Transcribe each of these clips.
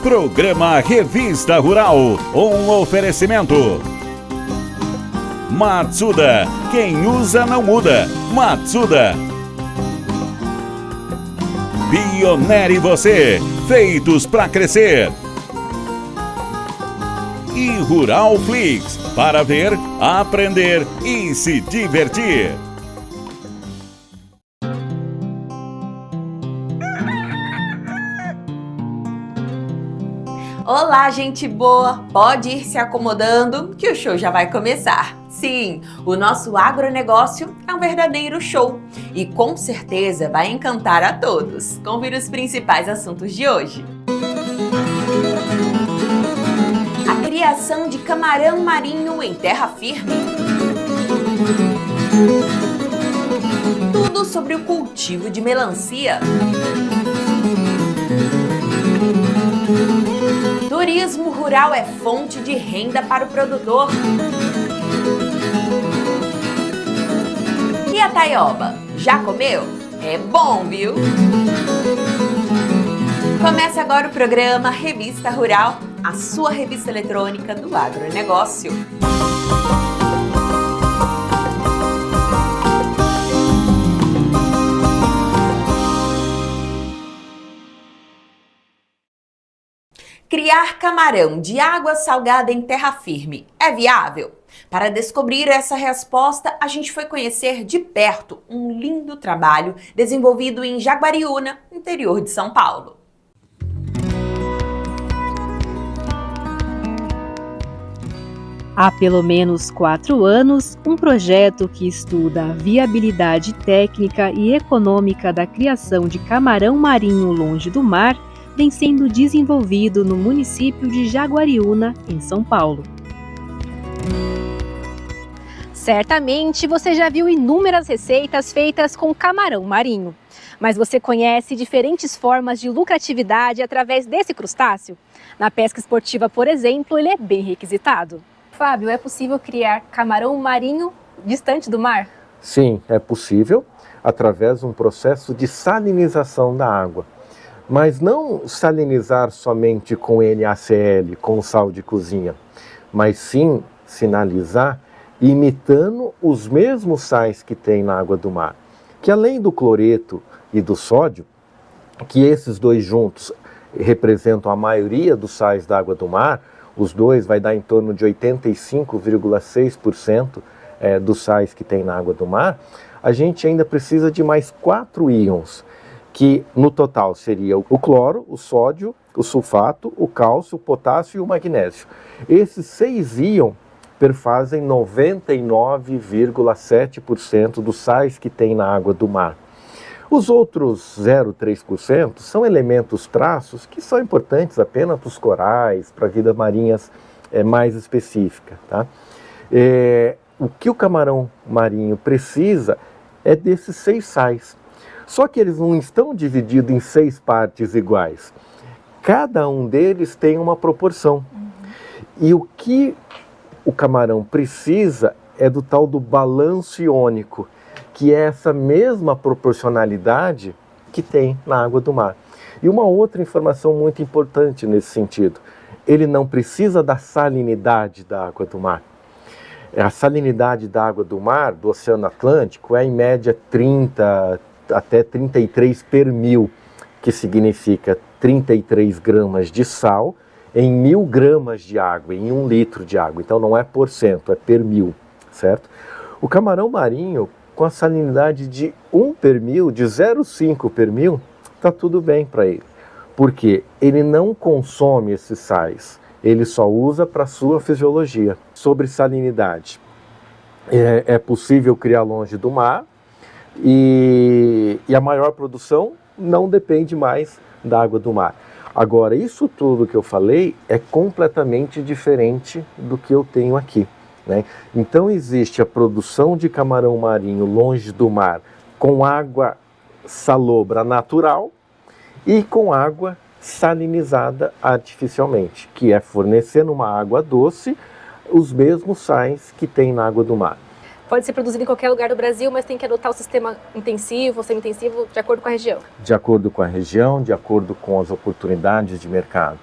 Programa Revista Rural, um oferecimento. Matsuda, quem usa não muda. Matsuda. Pioneer e você, feitos para crescer. E Rural Flix, para ver, aprender e se divertir. Olá, gente boa! Pode ir se acomodando que o show já vai começar. Sim, o nosso agronegócio é um verdadeiro show e com certeza vai encantar a todos. Confira os principais assuntos de hoje. A criação de camarão marinho em terra firme. Tudo sobre o cultivo de melancia. Turismo rural é fonte de renda para o produtor. E a taioba, já comeu? É bom, viu? Começa agora o programa Revista Rural, a sua revista eletrônica do agronegócio. Criar camarão de água salgada em terra firme é viável? Para descobrir essa resposta, a gente foi conhecer de perto um lindo trabalho desenvolvido em Jaguariúna, interior de São Paulo. Há pelo menos 4 anos, um projeto que estuda a viabilidade técnica e econômica da criação de camarão marinho longe do mar vem sendo desenvolvido no município de Jaguariúna, em São Paulo. Certamente você já viu inúmeras receitas feitas com camarão marinho. Mas você conhece diferentes formas de lucratividade através desse crustáceo? Na pesca esportiva, por exemplo, ele é bem requisitado. Fábio, é possível criar camarão marinho distante do mar? Sim, é possível através de um processo de salinização da água. Mas não salinizar somente com NaCl, com sal de cozinha, mas sim sinalizar imitando os mesmos sais que tem na água do mar. Que além do cloreto e do sódio, que esses dois juntos representam a maioria dos sais da água do mar, os dois vai dar em torno de 85,6% dos sais que tem na água do mar, a gente ainda precisa de mais 4 íons, que no total seria o cloro, o sódio, o sulfato, o cálcio, o potássio e o magnésio. Esses 6 íons perfazem 99,7% dos sais que tem na água do mar. Os outros 0,3% são elementos traços que são importantes apenas para os corais, para vidas marinhas mais específicas. Tá? O que o camarão marinho precisa é desses 6 sais. Só que eles não estão divididos em 6 partes iguais. Cada um deles tem uma proporção. E o que o camarão precisa é do tal do balanço iônico, que é essa mesma proporcionalidade que tem na água do mar. E uma outra informação muito importante nesse sentido, ele não precisa da salinidade da água do mar. A salinidade da água do mar, do Oceano Atlântico, é em média 30 até 33 per mil, que significa 33 gramas de sal em 1000 gramas de água, em 1 litro de água. Então não é por cento, é per mil, certo? O camarão marinho, com a salinidade de 1 per mil, de 0,5 per mil, está tudo bem para ele. Porque ele não consome esses sais, ele só usa para a sua fisiologia. Sobre salinidade, é possível criar longe do mar, e a maior produção não depende mais da água do mar. Agora, isso tudo que eu falei é completamente diferente do que eu tenho aqui, né? Então existe a produção de camarão marinho longe do mar com água salobra natural e com água salinizada artificialmente, que é fornecer numa água doce os mesmos sais que tem na água do mar. Pode ser produzido em qualquer lugar do Brasil, mas tem que adotar o sistema intensivo ou semi-intensivo de acordo com a região. De acordo com a região, de acordo com as oportunidades de mercado.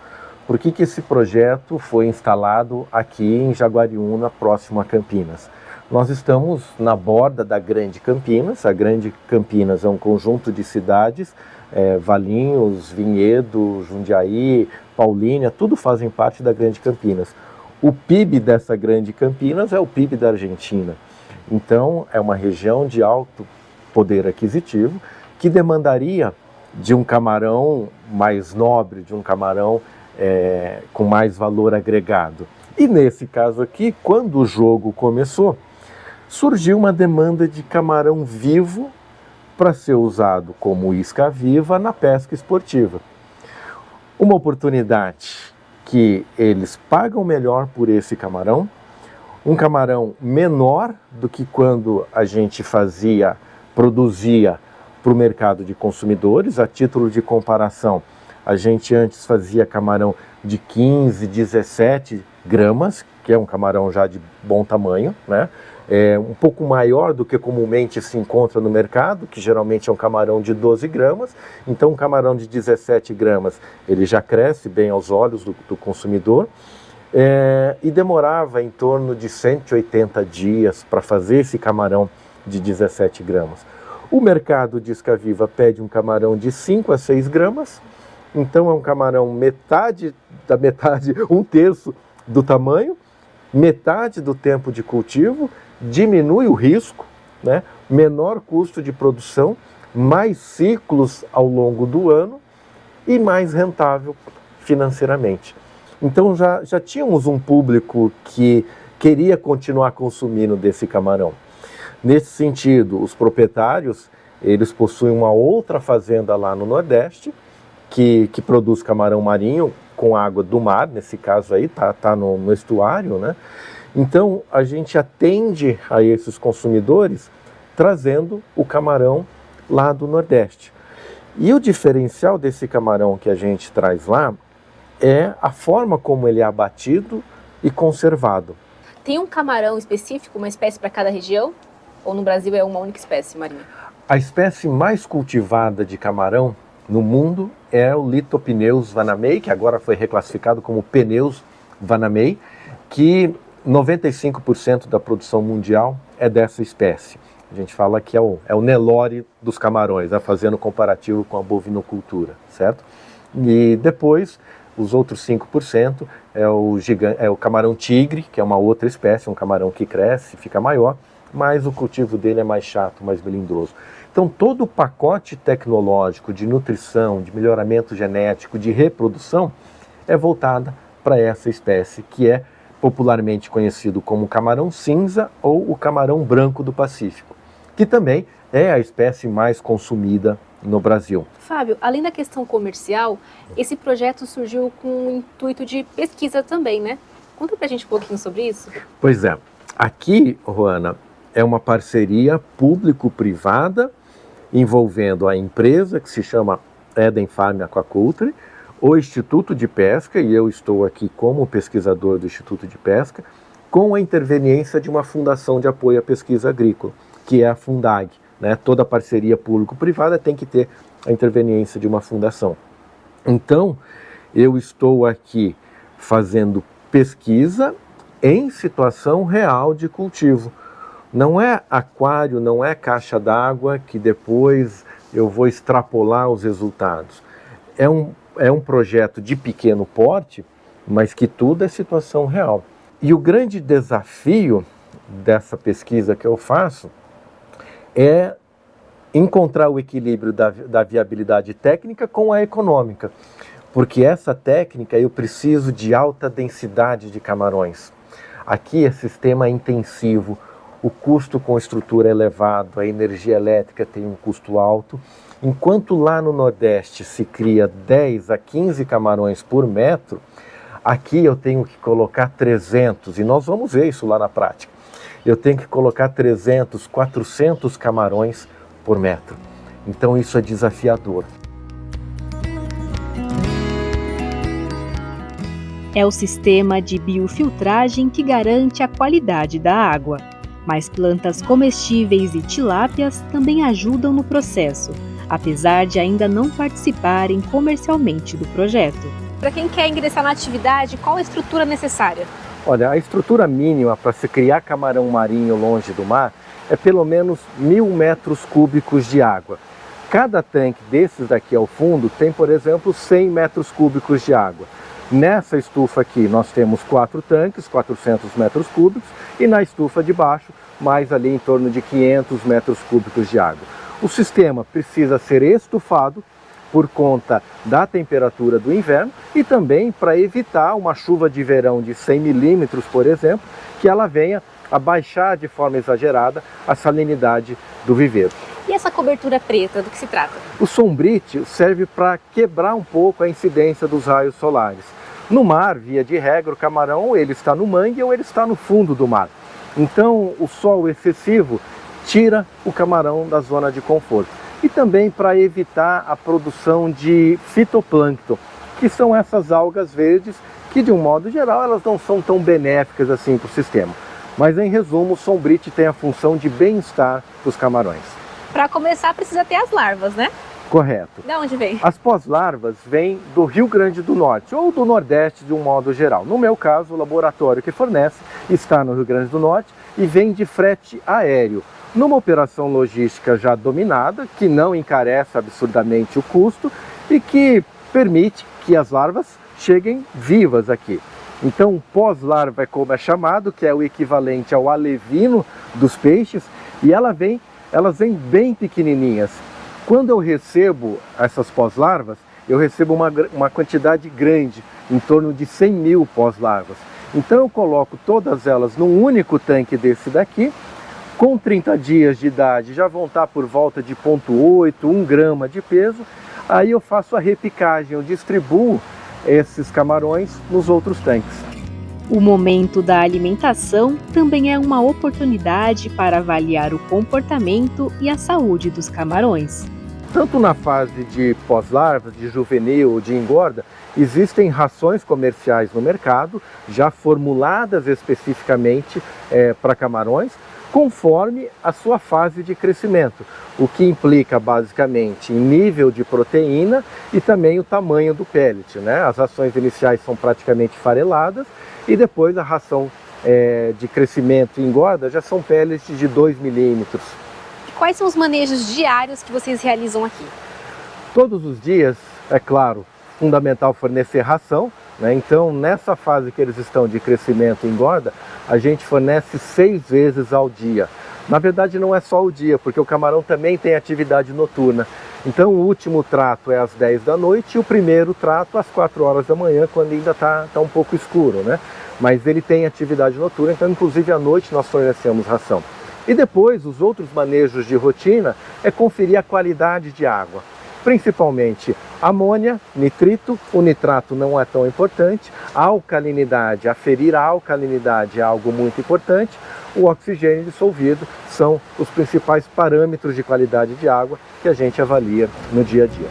por que esse projeto foi instalado aqui em Jaguariúna, próximo a Campinas? Nós estamos na borda da Grande Campinas. A Grande Campinas é um conjunto de cidades, Valinhos, Vinhedo, Jundiaí, Paulínia, tudo fazem parte da Grande Campinas. O PIB dessa Grande Campinas é o PIB da Argentina. Então, é uma região de alto poder aquisitivo que demandaria de um camarão mais nobre, de um camarão com mais valor agregado. E nesse caso aqui, quando o jogo começou, surgiu uma demanda de camarão vivo para ser usado como isca viva na pesca esportiva. Uma oportunidade que eles pagam melhor por esse camarão, um camarão menor do que quando a gente produzia para o mercado de consumidores. A título de comparação, a gente antes fazia camarão de 15, 17 gramas, que é um camarão já de bom tamanho, né? Um pouco maior do que comumente se encontra no mercado, que geralmente é um camarão de 12 gramas. Então, um camarão de 17 gramas, ele já cresce bem aos olhos do consumidor. E demorava em torno de 180 dias para fazer esse camarão de 17 gramas. O mercado de isca viva pede um camarão de 5 a 6 gramas. Então, é um camarão metade da metade, um terço do tamanho, metade do tempo de cultivo, diminui o risco, né? Menor custo de produção, mais ciclos ao longo do ano e mais rentável financeiramente. Então já tínhamos um público que queria continuar consumindo desse camarão. Nesse sentido, os proprietários, eles possuem uma outra fazenda lá no Nordeste que produz camarão marinho com água do mar, nesse caso aí tá no estuário, né? Então, a gente atende a esses consumidores trazendo o camarão lá do Nordeste. E o diferencial desse camarão que a gente traz lá é a forma como ele é abatido e conservado. Tem um camarão específico, uma espécie para cada região? Ou no Brasil é uma única espécie, Marinho? A espécie mais cultivada de camarão no mundo é o Lithopeneus vanamei, que agora foi reclassificado como Peneus vanamei, que 95% da produção mundial é dessa espécie. A gente fala que é o Nelore dos camarões, né, fazendo comparativo com a bovinocultura, certo? E depois, os outros 5% é o camarão tigre, que é uma outra espécie, um camarão que cresce, fica maior, mas o cultivo dele é mais chato, mais melindroso. Então, todo o pacote tecnológico de nutrição, de melhoramento genético, de reprodução, é voltada para essa espécie, que é popularmente conhecido como camarão cinza ou o camarão branco do Pacífico, que também é a espécie mais consumida no Brasil. Fábio, além da questão comercial, esse projeto surgiu com o intuito de pesquisa também, né? Conta pra gente um pouquinho sobre isso. Pois é. Aqui, Roana, é uma parceria público-privada envolvendo a empresa que se chama Eden Farm Aquaculture, o Instituto de Pesca, e eu estou aqui como pesquisador do Instituto de Pesca, com a interveniência de uma fundação de apoio à pesquisa agrícola, que é a Fundag, né? Toda parceria público-privada tem que ter a interveniência de uma fundação. Então, eu estou aqui fazendo pesquisa em situação real de cultivo. Não é aquário, não é caixa d'água que depois eu vou extrapolar os resultados. É um projeto de pequeno porte, mas que tudo é situação real. E o grande desafio dessa pesquisa que eu faço é encontrar o equilíbrio da viabilidade técnica com a econômica. Porque essa técnica eu preciso de alta densidade de camarões. Aqui é sistema intensivo, o custo com estrutura é elevado, a energia elétrica tem um custo alto. Enquanto lá no Nordeste se cria 10 a 15 camarões por metro, aqui eu tenho que colocar 300, e nós vamos ver isso lá na prática. Eu tenho que colocar 300, 400 camarões por metro. Então isso é desafiador. É o sistema de biofiltragem que garante a qualidade da água. Mas plantas comestíveis e tilápias também ajudam no processo, apesar de ainda não participarem comercialmente do projeto. Para quem quer ingressar na atividade, qual a estrutura necessária? Olha, a estrutura mínima para se criar camarão marinho longe do mar é pelo menos 1.000 metros cúbicos de água. Cada tanque desses daqui ao fundo tem, por exemplo, 100 metros cúbicos de água. Nessa estufa aqui nós temos 4 tanques, 400 metros cúbicos, e na estufa de baixo mais ali em torno de 500 metros cúbicos de água. O sistema precisa ser estufado por conta da temperatura do inverno e também para evitar uma chuva de verão de 100 milímetros, por exemplo, que ela venha a baixar de forma exagerada a salinidade do viveiro. E essa cobertura preta, do que se trata? O sombrite serve para quebrar um pouco a incidência dos raios solares. No mar, via de regra, o camarão ele está no mangue ou ele está no fundo do mar. Então, o sol excessivo tira o camarão da zona de conforto. E também para evitar a produção de fitoplâncton, que são essas algas verdes que, de um modo geral, elas não são tão benéficas assim para o sistema. Mas, em resumo, o sombrite tem a função de bem-estar para os camarões. Para começar, precisa ter as larvas, né? Correto. De onde vem? As pós-larvas vêm do Rio Grande do Norte ou do Nordeste de um modo geral. No meu caso, o laboratório que fornece está no Rio Grande do Norte e vem de frete aéreo. Numa operação logística já dominada, que não encarece absurdamente o custo e que permite que as larvas cheguem vivas aqui. Então, pós-larva é como é chamado, que é o equivalente ao alevino dos peixes, e elas vêm bem pequenininhas. Quando eu recebo essas pós-larvas, eu recebo uma quantidade grande, em torno de 100 mil pós-larvas. Então eu coloco todas elas num único tanque desse daqui, com 30 dias de idade já vão estar por volta de 0,8, 1 grama de peso. Aí eu faço a repicagem, eu distribuo esses camarões nos outros tanques. O momento da alimentação também é uma oportunidade para avaliar o comportamento e a saúde dos camarões. Tanto na fase de pós-larva, de juvenil ou de engorda, existem rações comerciais no mercado, já formuladas especificamente para camarões, conforme a sua fase de crescimento, o que implica basicamente em nível de proteína e também o tamanho do pellet, né? As rações iniciais são praticamente fareladas e depois a ração de crescimento e engorda já são pellets de 2 milímetros. Quais são os manejos diários que vocês realizam aqui? Todos os dias, é claro, fundamental fornecer ração, né? Então, nessa fase que eles estão de crescimento e engorda, a gente fornece 6 vezes ao dia. Na verdade, não é só o dia, porque o camarão também tem atividade noturna. Então, o último trato é às 10 da noite e o primeiro trato às 4 horas da manhã, quando ainda está um pouco escuro, né? Mas ele tem atividade noturna, então, inclusive, à noite nós fornecemos ração. E depois, os outros manejos de rotina é conferir a qualidade de água. Principalmente amônia, nitrito, o nitrato não é tão importante, a alcalinidade, aferir a alcalinidade é algo muito importante, o oxigênio dissolvido são os principais parâmetros de qualidade de água que a gente avalia no dia a dia.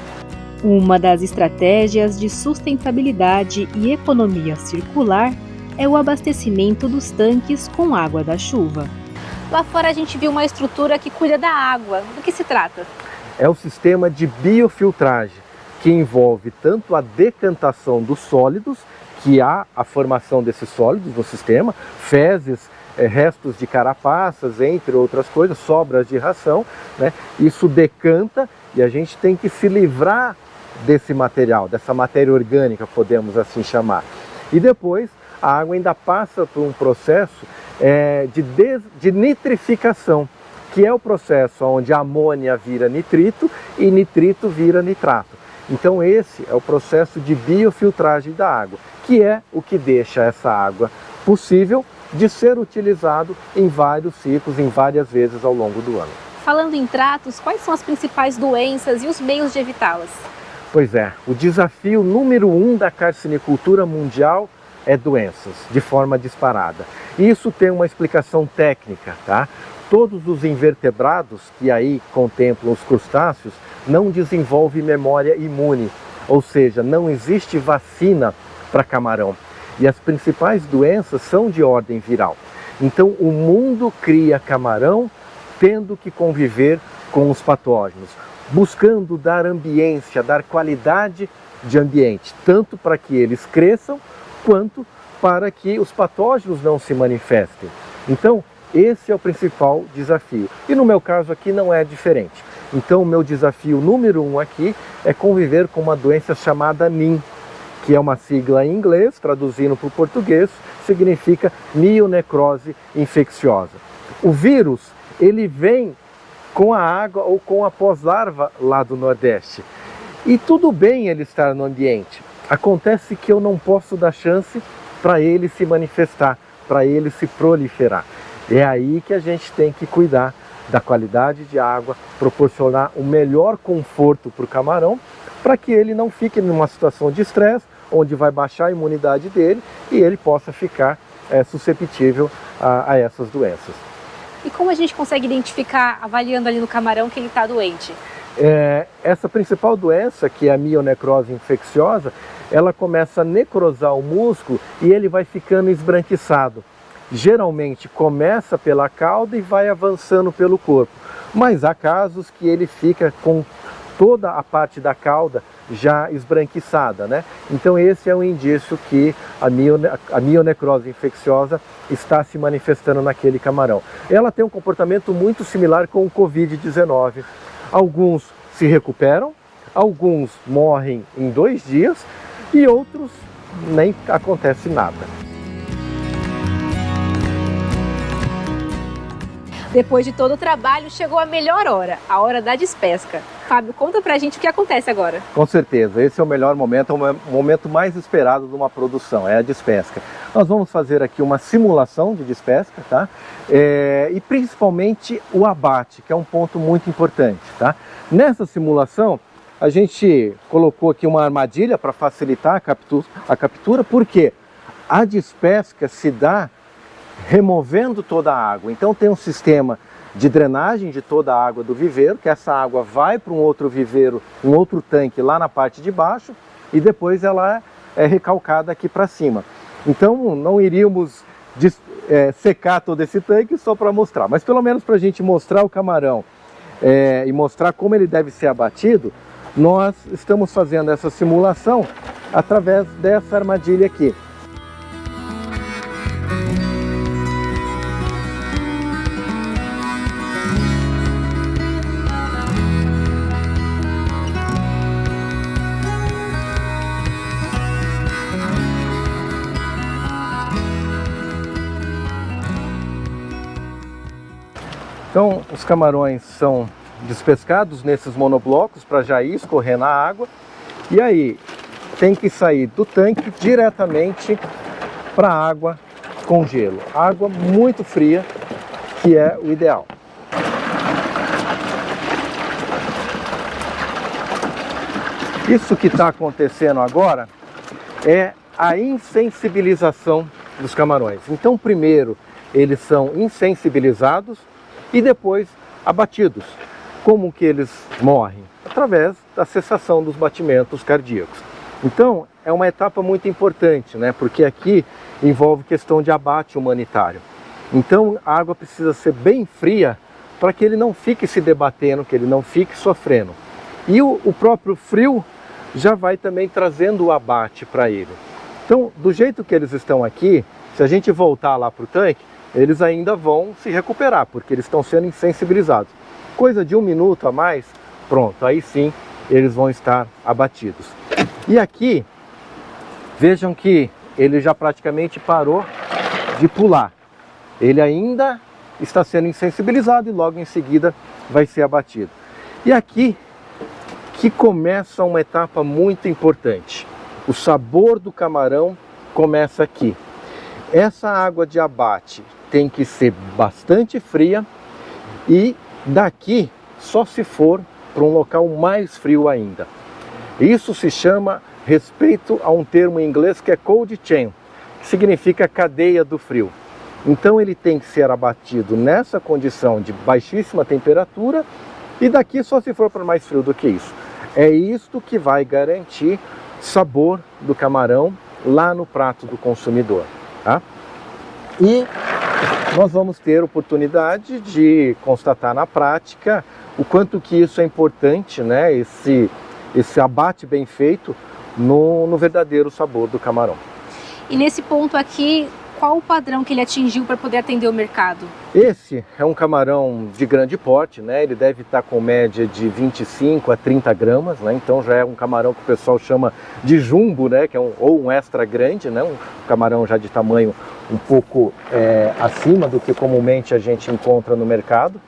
Uma das estratégias de sustentabilidade e economia circular é o abastecimento dos tanques com água da chuva. Lá fora a gente viu uma estrutura que cuida da água. Do que se trata? É o sistema de biofiltragem, que envolve tanto a decantação dos sólidos, que há a formação desses sólidos no sistema, fezes, restos de carapaças, entre outras coisas, sobras de ração, né? Isso decanta e a gente tem que se livrar desse material, dessa matéria orgânica, podemos assim chamar. E depois a água ainda passa por um processo de nitrificação, que é o processo onde a amônia vira nitrito e nitrito vira nitrato. Então esse é o processo de biofiltragem da água, que é o que deixa essa água possível de ser utilizado em vários ciclos, em várias vezes ao longo do ano. Falando em tratos, quais são as principais doenças e os meios de evitá-las? Pois é, o desafio número 1 da carcinicultura mundial é doenças, de forma disparada. Isso tem uma explicação técnica, tá? Todos os invertebrados que aí contemplam os crustáceos não desenvolvem memória imune, ou seja, não existe vacina para camarão. E as principais doenças são de ordem viral. Então o mundo cria camarão tendo que conviver com os patógenos, buscando dar ambiência, dar qualidade de ambiente, tanto para que eles cresçam, quanto para que os patógenos não se manifestem. Então, esse é o principal desafio. E no meu caso aqui não é diferente. Então, o meu desafio número 1 aqui é conviver com uma doença chamada NIM, que é uma sigla em inglês, traduzindo para o português, significa mionecrose infecciosa. O vírus, ele vem com a água ou com a pós-larva lá do Nordeste. E tudo bem ele estar no ambiente. Acontece que eu não posso dar chance para ele se manifestar, para ele se proliferar. É aí que a gente tem que cuidar da qualidade de água, proporcionar o melhor conforto para o camarão, para que ele não fique numa situação de estresse, onde vai baixar a imunidade dele e ele possa ficar susceptível a essas doenças. E como a gente consegue identificar, avaliando ali no camarão, que ele está doente? Essa principal doença, que é a mionecrose infecciosa, ela começa a necrosar o músculo e ele vai ficando esbranquiçado. Geralmente começa pela cauda e vai avançando pelo corpo, mas há casos que ele fica com toda a parte da cauda já esbranquiçada, né? Então esse é um indício que a mionecrose infecciosa está se manifestando naquele camarão. Ela tem um comportamento muito similar com o Covid-19. Alguns se recuperam, alguns morrem em 2 dias e outros nem acontece nada. Depois de todo o trabalho, chegou a melhor hora, a hora da despesca. Fábio, conta pra gente o que acontece agora. Com certeza, esse é o melhor momento, é o momento mais esperado de uma produção, é a despesca. Nós vamos fazer aqui uma simulação de despesca, tá? E principalmente o abate, que é um ponto muito importante, tá? Nessa simulação, a gente colocou aqui uma armadilha para facilitar a captura, porque a despesca se dá removendo toda a água. Então tem um sistema de drenagem de toda a água do viveiro, que essa água vai para um outro viveiro, um outro tanque lá na parte de baixo, e depois ela é recalcada aqui para cima. Então não iríamos secar todo esse tanque só para mostrar, mas pelo menos para a gente mostrar o camarão e mostrar como ele deve ser abatido, nós estamos fazendo essa simulação através dessa armadilha aqui. Então, os camarões são despescados nesses monoblocos para já ir escorrer na água. E aí, tem que sair do tanque diretamente para a água com gelo. Água muito fria, que é o ideal. Isso que está acontecendo agora é a insensibilização dos camarões. Então, primeiro, eles são insensibilizados e depois abatidos. Como que eles morrem? Através da cessação dos batimentos cardíacos. Então, é uma etapa muito importante, né? Porque aqui envolve questão de abate humanitário. Então, a água precisa ser bem fria para que ele não fique se debatendo, que ele não fique sofrendo. E o próprio frio já vai também trazendo o abate para ele. Então, do jeito que eles estão aqui, se a gente voltar lá para o tanque, eles ainda vão se recuperar, porque eles estão sendo insensibilizados. Coisa de 1 minuto a mais, pronto, aí sim eles vão estar abatidos. E aqui, vejam que ele já praticamente parou de pular. Ele ainda está sendo insensibilizado e logo em seguida vai ser abatido. E aqui que começa uma etapa muito importante. O sabor do camarão começa aqui. Essa água de abate tem que ser bastante fria e daqui só se for para um local mais frio ainda. Isso se chama respeito a um termo em inglês que é cold chain, que significa cadeia do frio. Então ele tem que ser abatido nessa condição de baixíssima temperatura e daqui só se for para mais frio do que isso. É isto que vai garantir sabor do camarão lá no prato do consumidor, tá? E nós vamos ter oportunidade de constatar na prática o quanto que isso é importante, né? Esse abate bem feito no verdadeiro sabor do camarão. E nesse ponto aqui, qual o padrão que ele atingiu para poder atender o mercado? Esse é um camarão de grande porte, né? Ele deve estar com média de 25 a 30 gramas, né? Então já é um camarão que o pessoal chama de jumbo, né? Que é ou um extra grande, né? Um camarão já de tamanho um pouco acima do que comumente a gente encontra no mercado.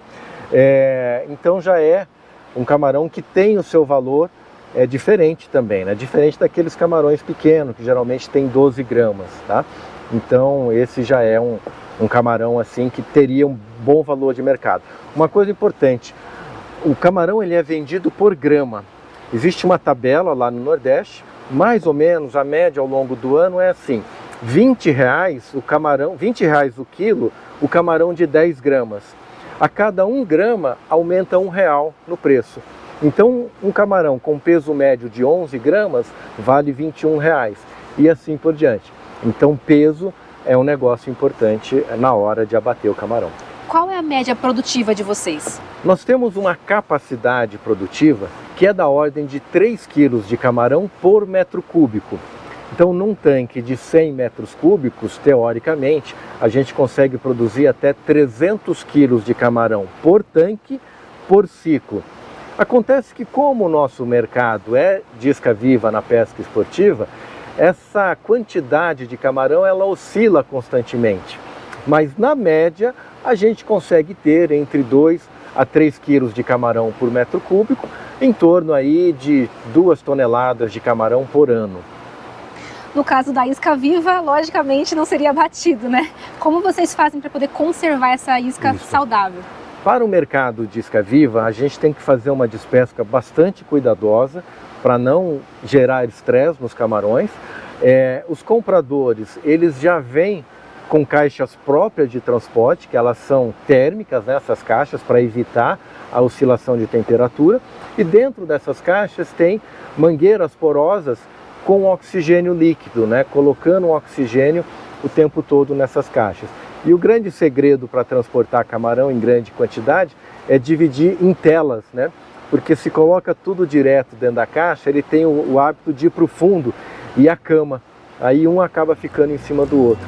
Então já é um camarão que tem o seu valor diferente também, né? Diferente daqueles camarões pequenos, que geralmente tem 12 gramas, tá? Então esse já é um camarão assim que teria um bom valor de mercado. Uma coisa importante, o camarão ele é vendido por grama. Existe uma tabela lá no Nordeste, mais ou menos a média ao longo do ano é assim, R$20 o camarão, R$20 o quilo, o camarão de 10 gramas. A cada 1 grama aumenta R$1 no preço. Então um camarão com peso médio de 11 gramas vale R$21 e assim por diante. Então peso é um negócio importante na hora de abater o camarão. Qual é a média produtiva de vocês? Nós temos uma capacidade produtiva que é da ordem de 3 quilos de camarão por metro cúbico. Então num tanque de 100 metros cúbicos, teoricamente, a gente consegue produzir até 300 quilos de camarão por tanque, por ciclo. Acontece que como o nosso mercado é de isca viva na pesca esportiva, essa quantidade de camarão ela oscila constantemente, mas na média a gente consegue ter entre 2 a 3 quilos de camarão por metro cúbico, em torno aí de 2 toneladas de camarão por ano. No caso da isca viva, logicamente não seria abatido, né? Como vocês fazem para poder conservar essa isca saudável? Para o mercado de isca viva, a gente tem que fazer uma despesca bastante cuidadosa para não gerar estresse nos camarões. Os compradores, eles já vêm com caixas próprias de transporte, que elas são térmicas, né, essas caixas, para evitar a oscilação de temperatura. E dentro dessas caixas tem mangueiras porosas com oxigênio líquido, né, colocando o oxigênio o tempo todo nessas caixas. E o grande segredo para transportar camarão em grande quantidade é dividir em telas, né? Porque se coloca tudo direto dentro da caixa, ele tem o hábito de ir para o fundo e a cama. Aí um acaba ficando em cima do outro.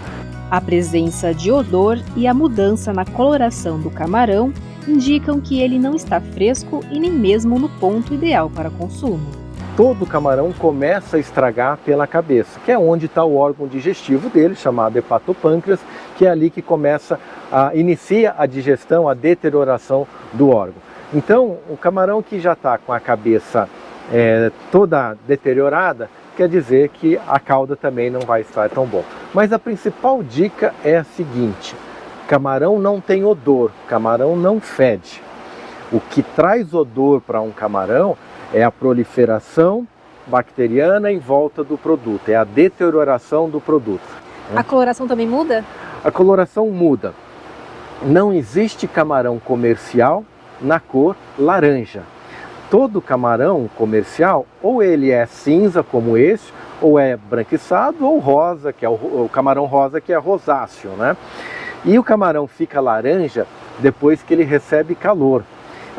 A presença de odor e a mudança na coloração do camarão indicam que ele não está fresco e nem mesmo no ponto ideal para consumo. Todo camarão começa a estragar pela cabeça, que é onde está o órgão digestivo dele, chamado hepatopâncreas, que é ali que inicia a digestão, a deterioração do órgão. Então, o camarão que já está com a cabeça toda deteriorada, quer dizer que a cauda também não vai estar tão bom. Mas a principal dica é a seguinte: camarão não tem odor, camarão não fede. O que traz odor para um camarão é a proliferação bacteriana em volta do produto, é a deterioração do produto. A coloração também muda? A coloração muda. Não existe camarão comercial na cor laranja. Todo camarão comercial, ou ele é cinza como esse, ou é branquiçado, ou rosa, que é o camarão rosa, que é rosáceo, né? E o camarão fica laranja depois que ele recebe calor.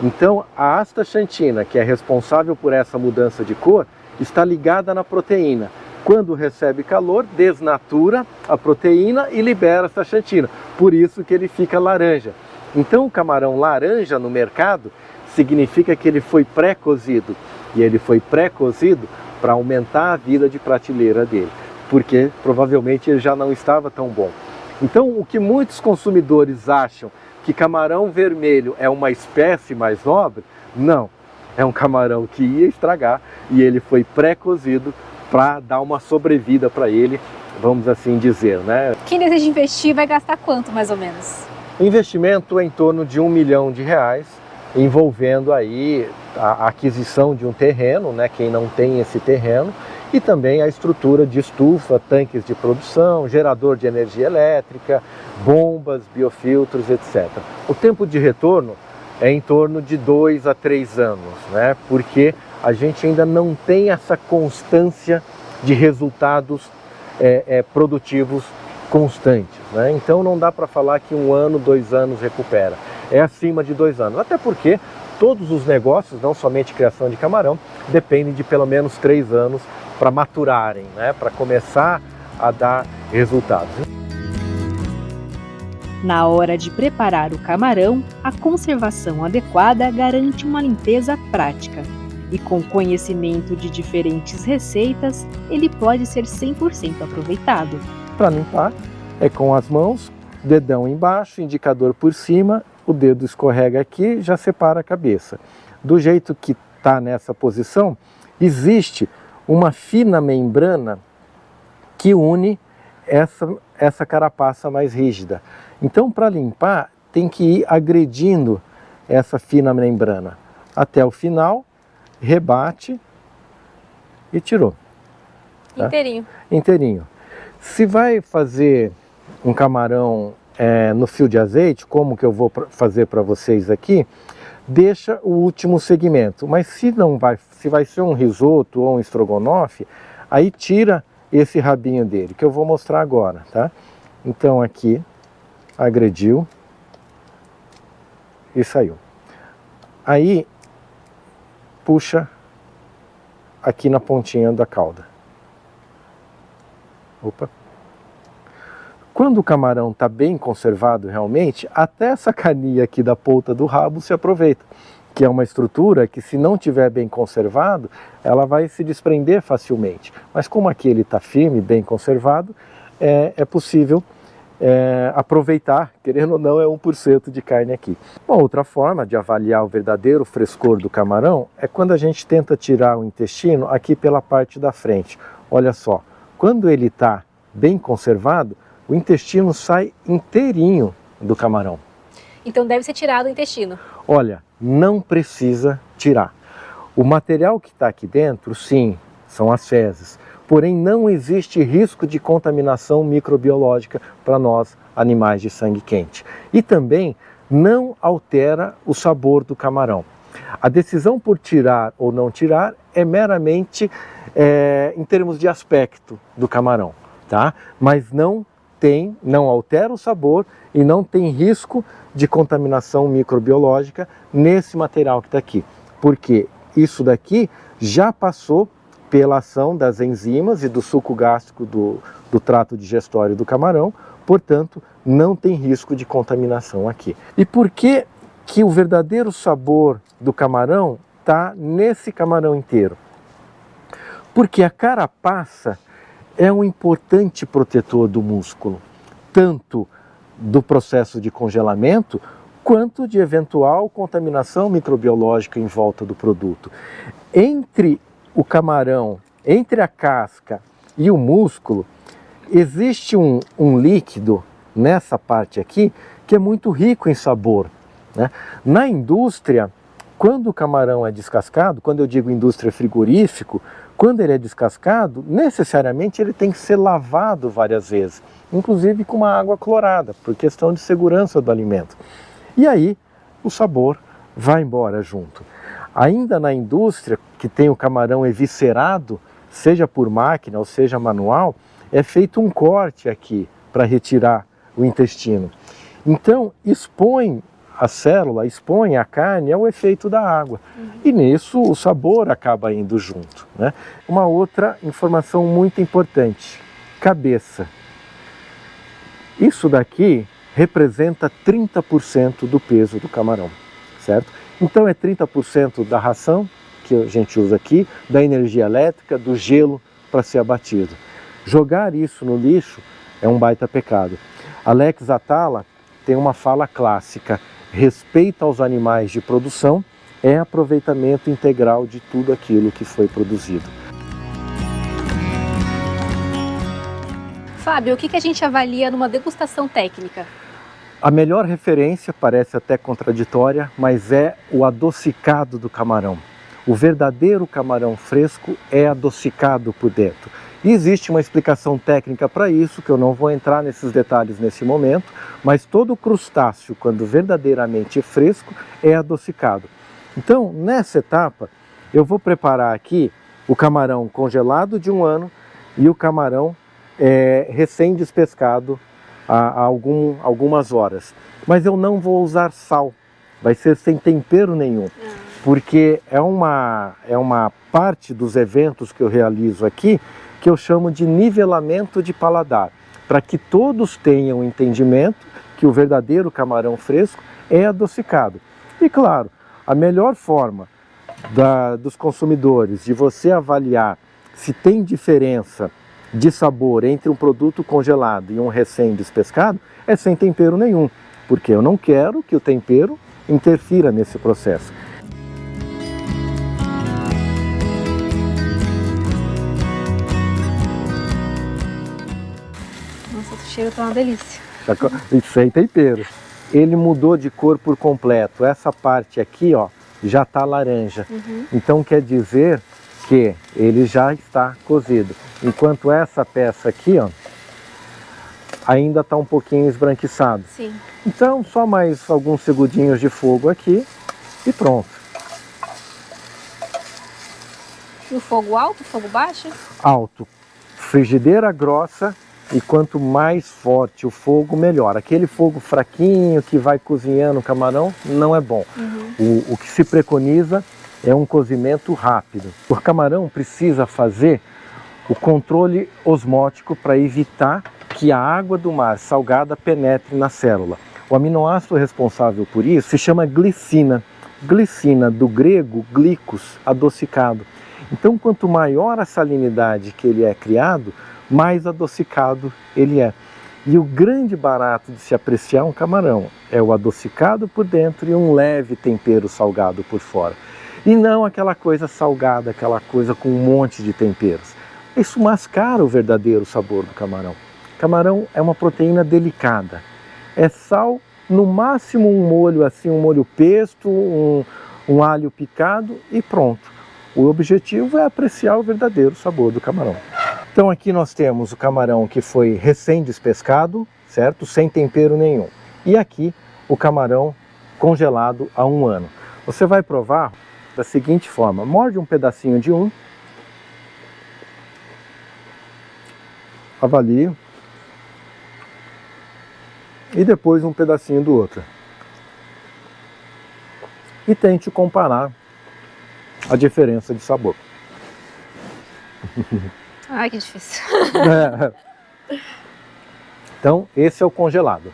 Então a astaxantina, que é responsável por essa mudança de cor, está ligada na proteína. Quando recebe calor, desnatura a proteína e libera a astaxantina. Por isso que ele fica laranja. Então o camarão laranja no mercado significa que ele foi pré-cozido. E ele foi pré-cozido para aumentar a vida de prateleira dele, porque provavelmente ele já não estava tão bom. Então o que muitos consumidores acham que camarão vermelho é uma espécie mais nobre, não. É um camarão que ia estragar e ele foi pré-cozido para dar uma sobrevida para ele, vamos assim dizer, né? Quem deseja investir vai gastar quanto, mais ou menos? Investimento em torno de R$1 milhão, envolvendo aí a aquisição de um terreno, né? Quem não tem esse terreno, e também a estrutura de estufa, tanques de produção, gerador de energia elétrica, bombas, biofiltros, etc. O tempo de retorno é em torno de 2 a 3 anos, né? Porque a gente ainda não tem essa constância de resultados produtivos constantes, né? Então não dá para falar que 1 ano, 2 anos recupera. É acima de 2 anos, até porque todos os negócios, não somente criação de camarão, dependem de pelo menos 3 anos maturarem, né? Para começar a dar resultados. Na hora de preparar o camarão, a conservação adequada garante uma limpeza prática. E com conhecimento de diferentes receitas, ele pode ser 100% aproveitado. Para limpar, é com as mãos, dedão embaixo, indicador por cima, o dedo escorrega aqui, já separa a cabeça. Do jeito que está nessa posição, existe uma fina membrana que une essa carapaça mais rígida. Então, para limpar, tem que ir agredindo essa fina membrana até o final, rebate e tirou. Tá? Inteirinho. Inteirinho. Se vai fazer um camarão no fio de azeite, como que eu vou fazer para vocês aqui, deixa o último segmento. Mas se vai ser um risoto ou um estrogonofe, aí tira esse rabinho dele, que eu vou mostrar agora, tá? Então aqui, agrediu e saiu. Aí, puxa aqui na pontinha da cauda. Opa! Quando o camarão está bem conservado realmente, até essa caninha aqui da ponta do rabo se aproveita, que é uma estrutura que, se não tiver bem conservado, ela vai se desprender facilmente. Mas como aqui ele está firme, bem conservado, é possível aproveitar, querendo ou não, é 1% de carne aqui. Uma outra forma de avaliar o verdadeiro frescor do camarão é quando a gente tenta tirar o intestino aqui pela parte da frente. Olha só, quando ele está bem conservado, o intestino sai inteirinho do camarão. Então deve ser tirado o intestino. Olha, não precisa tirar. O material que está aqui dentro, sim, são as fezes. Porém, não existe risco de contaminação microbiológica para nós, animais de sangue quente. E também não altera o sabor do camarão. A decisão por tirar ou não tirar é meramente em termos de aspecto do camarão, tá? Mas não altera o sabor e não tem risco de contaminação microbiológica nesse material que está aqui. Porque isso daqui já passou pela ação das enzimas e do suco gástrico do trato digestório do camarão, portanto, não tem risco de contaminação aqui. E por que o verdadeiro sabor do camarão está nesse camarão inteiro? Porque a carapaça é um importante protetor do músculo, tanto do processo de congelamento, quanto de eventual contaminação microbiológica em volta do produto. Entre o camarão, entre a casca e o músculo, existe um líquido nessa parte aqui que é muito rico em sabor, né? Na indústria, quando o camarão é descascado, quando eu digo indústria frigorífico, quando ele é descascado, necessariamente ele tem que ser lavado várias vezes, inclusive com uma água clorada, por questão de segurança do alimento. E aí o sabor vai embora junto. Ainda na indústria, que tem o camarão eviscerado, seja por máquina ou seja manual, é feito um corte aqui para retirar o intestino. Então, expõe a célula, expõe a carne ao efeito da água. E nisso o sabor acaba indo junto, né? Uma outra informação muito importante: cabeça. Isso daqui representa 30% do peso do camarão, certo? Então é 30% da ração que a gente usa aqui, da energia elétrica, do gelo para ser abatido. Jogar isso no lixo é um baita pecado. Alex Atala tem uma fala clássica: respeito aos animais de produção é aproveitamento integral de tudo aquilo que foi produzido. Fábio, o que a gente avalia numa degustação técnica? A melhor referência, parece até contraditória, mas é o adocicado do camarão. O verdadeiro camarão fresco é adocicado por dentro. E existe uma explicação técnica para isso, que eu não vou entrar nesses detalhes nesse momento, mas todo crustáceo, quando verdadeiramente fresco, é adocicado. Então, nessa etapa, eu vou preparar aqui o camarão congelado de 1 ano e o camarão recém-despescado há algumas horas. Mas eu não vou usar sal, vai ser sem tempero nenhum. porque é uma parte dos eventos que eu realizo aqui que eu chamo de nivelamento de paladar, para que todos tenham entendimento que o verdadeiro camarão fresco é adocicado. E claro, a melhor forma dos consumidores de você avaliar se tem diferença de sabor entre um produto congelado e um recém-despescado é sem tempero nenhum, porque eu não quero que o tempero interfira nesse processo. Nossa, o cheiro tá uma delícia. E sem tempero. Ele mudou de cor por completo. Essa parte aqui, ó, já está laranja. Então quer dizer que ele já está cozido. Enquanto essa peça aqui, ó, ainda está um pouquinho esbranquiçado. Sim. Então só mais alguns segundinhos de fogo aqui e pronto. E o fogo alto, fogo baixo? Alto. Frigideira grossa. E quanto mais forte o fogo, melhor. Aquele fogo fraquinho que vai cozinhando o camarão não é bom. O que se preconiza é um cozimento rápido. O camarão precisa fazer o controle osmótico para evitar que a água do mar salgada penetre na célula. O aminoácido responsável por isso se chama glicina. Glicina, do grego glicos, adocicado. Então, quanto maior a salinidade que ele é criado, mais adocicado ele é. E o grande barato de se apreciar um camarão é o adocicado por dentro e um leve tempero salgado por fora. E não aquela coisa salgada, aquela coisa com um monte de temperos. Isso mascara o verdadeiro sabor do camarão. Camarão é uma proteína delicada. É sal, no máximo um molho assim, um molho pesto, um alho picado e pronto. O objetivo é apreciar o verdadeiro sabor do camarão. Então aqui nós temos o camarão que foi recém-despescado, certo? Sem tempero nenhum. E aqui o camarão congelado há 1 ano. Você vai provar da seguinte forma: morde um pedacinho de um, avalie, e depois um pedacinho do outro. E tente comparar a diferença de sabor. Ai, que difícil. Então, esse é o congelado.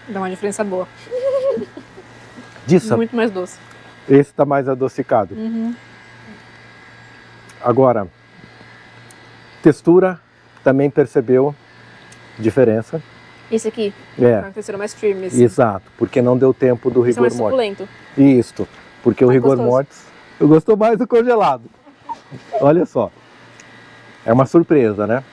Dá uma diferença boa. Disso, Muito mais doce. esse está mais adocicado. Agora, textura, também percebeu diferença? Esse aqui É, uma textura mais firme. Assim. exato, porque não deu tempo do Esse é rigor mais mortis. suculento. Isso, porque o rigor gostoso. mortis, eu gosto mais do congelado. Olha só, é uma surpresa, né?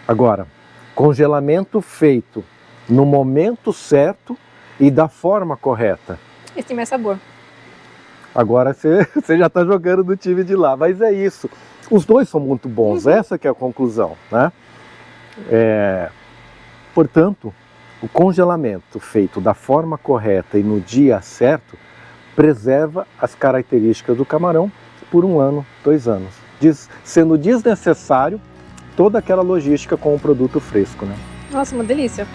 Agora, congelamento feito no momento certo e da forma correta. Esse tem mais sabor. Agora você já está jogando no time de lá, mas é isso. Os dois são muito bons, essa que é a conclusão, né? Portanto, o congelamento feito da forma correta e no dia certo preserva as características do camarão por 1 ano, 2 anos, sendo desnecessário toda aquela logística com o produto fresco, né? Nossa, uma delícia.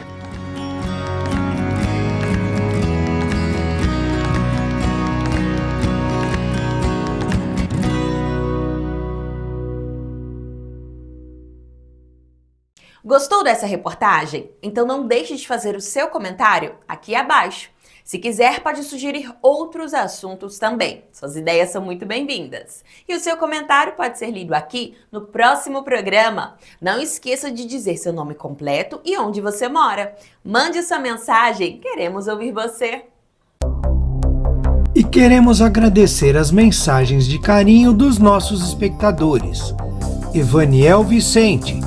Gostou dessa reportagem? Então não deixe de fazer o seu comentário aqui abaixo. Se quiser, pode sugerir outros assuntos também. Suas ideias são muito bem-vindas. E o seu comentário pode ser lido aqui no próximo programa. Não esqueça de dizer seu nome completo e onde você mora. Mande sua mensagem, queremos ouvir você. E queremos agradecer as mensagens de carinho dos nossos espectadores. Evaniel Vicente,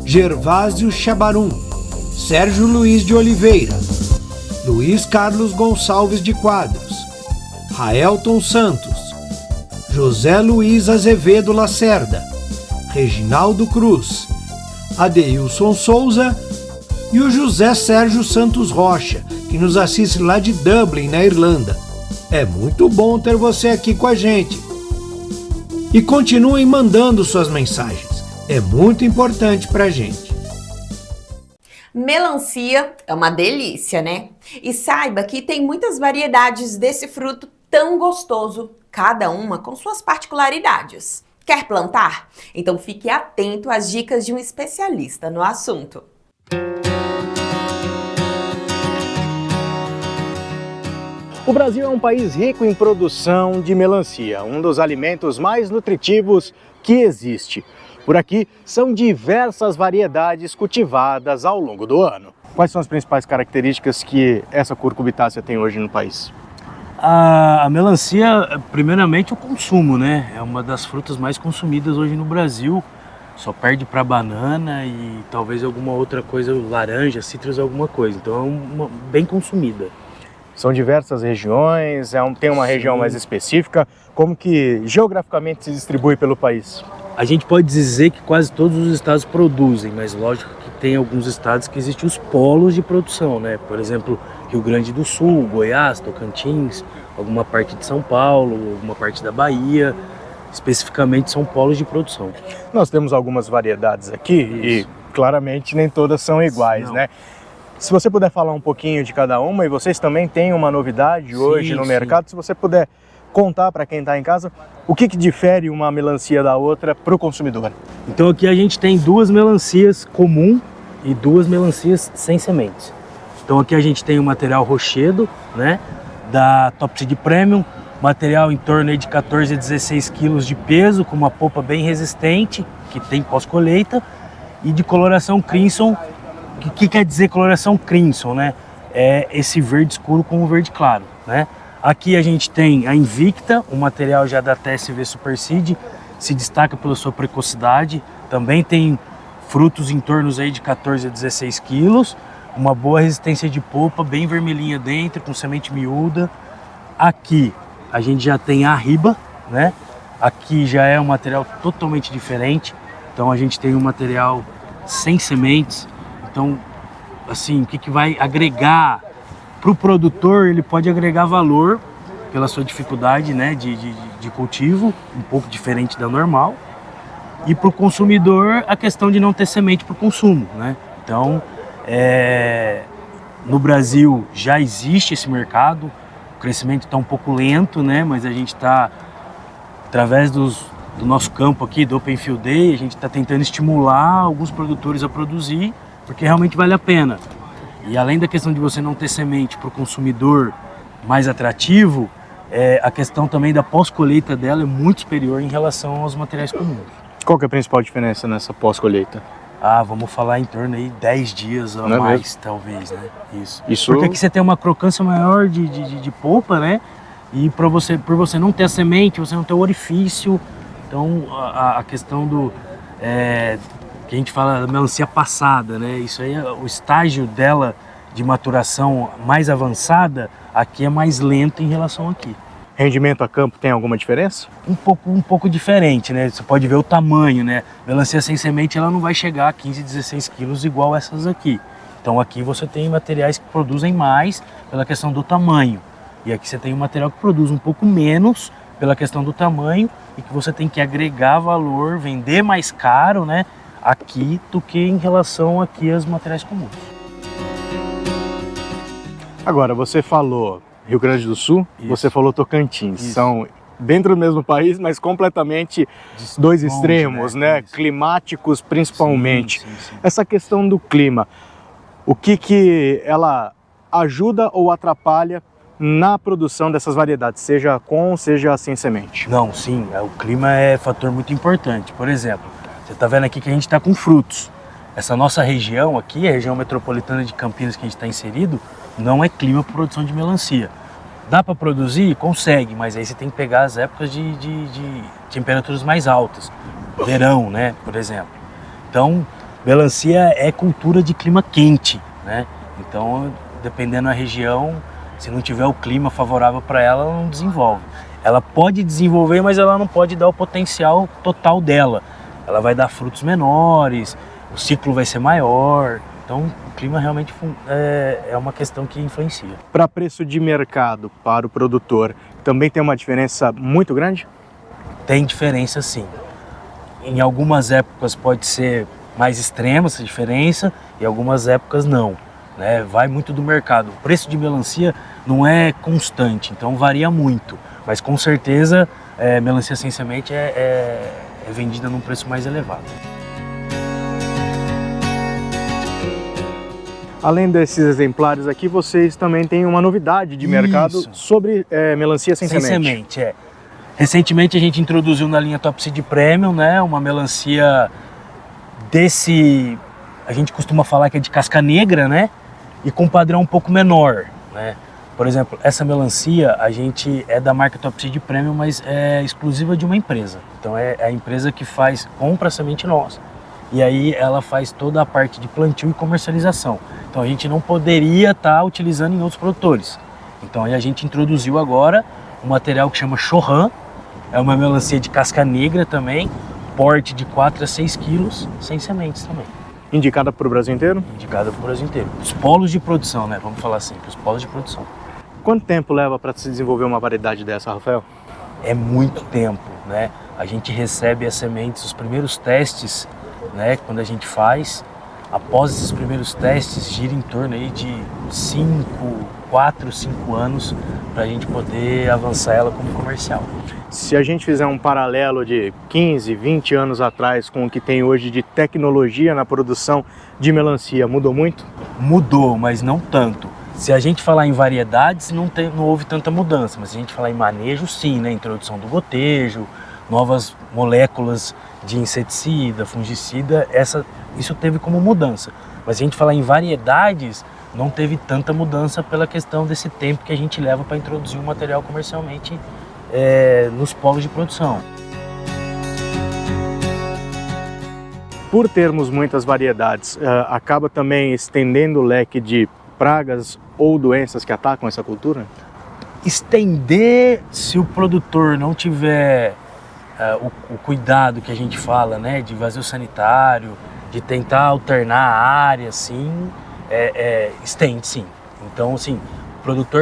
Gervásio Chabarum, Sérgio Luiz de Oliveira, Luiz Carlos Gonçalves de Quadros, Raelton Santos, José Luiz Azevedo Lacerda, Reginaldo Cruz, Adeilson Souza e o José Sérgio Santos Rocha, que nos assiste lá de Dublin, na Irlanda. É muito bom ter você aqui com a gente. E continuem mandando suas mensagens. É muito importante pra gente. Melancia é uma delícia, né? E saiba que tem muitas variedades desse fruto tão gostoso, cada uma com suas particularidades. Quer plantar? Então fique atento às dicas de um especialista no assunto. O Brasil é um país rico em produção de melancia, um dos alimentos mais nutritivos que existe. Por aqui são diversas variedades cultivadas ao longo do ano. Quais são as principais características que essa cucurbitácea tem hoje no país? A melancia, primeiramente, o consumo, né? É uma das frutas mais consumidas hoje no Brasil. Só perde para banana e talvez alguma outra coisa, laranja, citros, alguma coisa. Então é bem consumida. São diversas regiões, tem uma região mais específica. Como que geograficamente se distribui pelo país? A gente pode dizer que quase todos os estados produzem, mas lógico que tem alguns estados que existem os polos de produção, né? Por exemplo, Rio Grande do Sul, Goiás, Tocantins, alguma parte de São Paulo, alguma parte da Bahia, especificamente são polos de produção. Nós temos algumas variedades aqui e claramente nem todas são iguais, né? Se você puder falar um pouquinho de cada uma, e vocês também têm uma novidade hoje no mercado, se você puder contar para quem está em casa, o que difere uma melancia da outra para o consumidor? Então aqui a gente tem duas melancias comum e duas melancias sem sementes. Então aqui a gente tem o material rochedo, né, da Top Seed Premium, material em torno aí de 14 a 16 quilos de peso, com uma polpa bem resistente, que tem pós-colheita, e de coloração crimson. O que quer dizer coloração crimson, né? É esse verde escuro com o verde claro, né? Aqui a gente tem a Invicta, o material já da TSV Super Seed, se destaca pela sua precocidade, também tem frutos em torno aí de 14 a 16 quilos, uma boa resistência de polpa, bem vermelhinha dentro, com semente miúda. Aqui a gente já tem a Riba, né? Aqui já é um material totalmente diferente, então a gente tem um material sem sementes. Então, assim, o que vai agregar para o produtor? Ele pode agregar valor pela sua dificuldade, né, de cultivo, um pouco diferente da normal. E para o consumidor, a questão de não ter semente para o consumo, né? Então, no Brasil já existe esse mercado, o crescimento está um pouco lento, né? Mas a gente está, através do nosso campo aqui, do Open Field Day, a gente está tentando estimular alguns produtores a produzir, porque realmente vale a pena. E além da questão de você não ter semente para o consumidor mais atrativo, a questão também da pós-colheita dela é muito superior em relação aos materiais comuns. Qual que é a principal diferença nessa pós-colheita? Vamos falar em torno aí 10 dias a mais, talvez, né? Isso. Porque aqui você tem uma crocância maior de polpa, né? E por você não ter a semente, você não ter o orifício. Então a questão que a gente fala da melancia passada, né? Isso aí, o estágio dela de maturação mais avançada, aqui é mais lento em relação aqui. Rendimento a campo tem alguma diferença? Um pouco diferente, né? Você pode ver o tamanho, né? Melancia sem semente, ela não vai chegar a 15, 16 quilos igual essas aqui. Então aqui você tem materiais que produzem mais pela questão do tamanho. E aqui você tem um material que produz um pouco menos pela questão do tamanho e que você tem que agregar valor, vender mais caro, né? Aqui do que em relação aqui aos materiais comuns. Agora, você falou Rio Grande do Sul, você falou Tocantins. Isso. São dentro do mesmo país, mas completamente dois extremos, né? Climáticos principalmente. Sim. Essa questão do clima, o que ela ajuda ou atrapalha na produção dessas variedades, seja com, seja sem semente? Não, sim, o clima é fator muito importante. Por exemplo, você está vendo aqui que a gente está com frutos. Essa nossa região aqui, a região metropolitana de Campinas que a gente está inserido, não é clima para produção de melancia. Dá para produzir? Consegue, mas aí você tem que pegar as épocas de temperaturas mais altas. Verão, né, por exemplo. Então, melancia é cultura de clima quente, né? Então, dependendo da região, se não tiver o clima favorável para ela, ela não desenvolve. Ela pode desenvolver, mas ela não pode dar o potencial total dela. Ela vai dar frutos menores, o ciclo vai ser maior. Então o clima realmente é uma questão que influencia. Para preço de mercado para o produtor, também tem uma diferença muito grande? Tem diferença sim. Em algumas épocas pode ser mais extrema essa diferença, e algumas épocas não, né? Vai muito do mercado. O preço de melancia não é constante, então varia muito. Mas com certeza melancia sem semente é vendida num preço mais elevado. Além desses exemplares aqui, vocês também têm uma novidade de mercado sobre melancia sem semente. Recentemente a gente introduziu na linha Top Seed Premium, né, uma melancia a gente costuma falar que é de casca negra, né, e com padrão um pouco menor, né. Por exemplo, essa melancia a gente é da marca Top Seed Premium, mas é exclusiva de uma empresa. Então é a empresa que compra a semente nossa. E aí ela faz toda a parte de plantio e comercialização. Então a gente não poderia estar utilizando em outros produtores. Então aí a gente introduziu agora um material que chama Chorran. É uma melancia de casca negra também, porte de 4 a 6 quilos, sem sementes também. Indicada para o Brasil inteiro? Indicada para o Brasil inteiro. Os polos de produção, né? Vamos falar assim, os polos de produção. Quanto tempo leva para se desenvolver uma variedade dessa, Rafael? É muito tempo, né? A gente recebe as sementes, os primeiros testes, né? Quando a gente faz, após esses primeiros testes, gira em torno aí de 4, 5 anos para a gente poder avançar ela como comercial. Se a gente fizer um paralelo de 15, 20 anos atrás com o que tem hoje de tecnologia na produção de melancia, mudou muito? Mudou, mas não tanto. Se a gente falar em variedades, não houve tanta mudança, mas se a gente falar em manejo, sim, né? Introdução do gotejo, novas moléculas de inseticida, fungicida, isso teve como mudança. Mas se a gente falar em variedades, não teve tanta mudança pela questão desse tempo que a gente leva para introduzir um material comercialmente nos polos de produção. Por termos muitas variedades, acaba também estendendo o leque de pragas ou doenças que atacam essa cultura? Estender, se o produtor não tiver o cuidado que a gente fala, né, de vazio sanitário, de tentar alternar a área, assim, estende sim. Então, assim, o produtor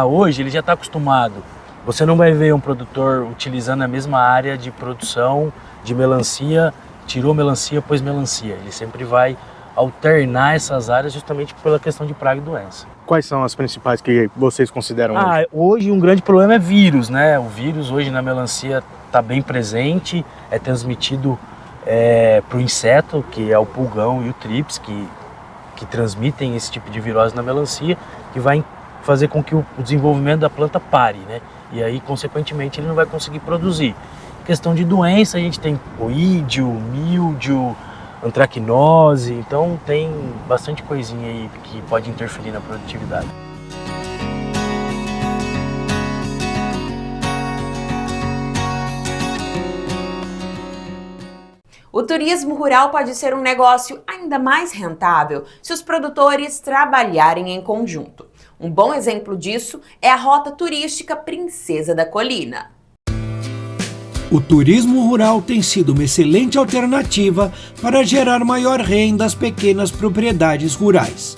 hoje ele já está acostumado. Você não vai ver um produtor utilizando a mesma área de produção de melancia, tirou melancia, pôs melancia. Ele sempre vai alternar essas áreas justamente pela questão de praga e doença. Quais são as principais que vocês consideram hoje? Hoje um grande problema é vírus, né? O vírus hoje na melancia está bem presente, é transmitido para o inseto, que é o pulgão e o trips, que transmitem esse tipo de virose na melancia, que vai fazer com que o desenvolvimento da planta pare, né? E aí, consequentemente, ele não vai conseguir produzir. Em questão de doença, a gente tem oídio, míldio, antracnose, então tem bastante coisinha aí que pode interferir na produtividade. O turismo rural pode ser um negócio ainda mais rentável se os produtores trabalharem em conjunto. Um bom exemplo disso é a rota turística Princesa da Colina. O turismo rural tem sido uma excelente alternativa para gerar maior renda às pequenas propriedades rurais.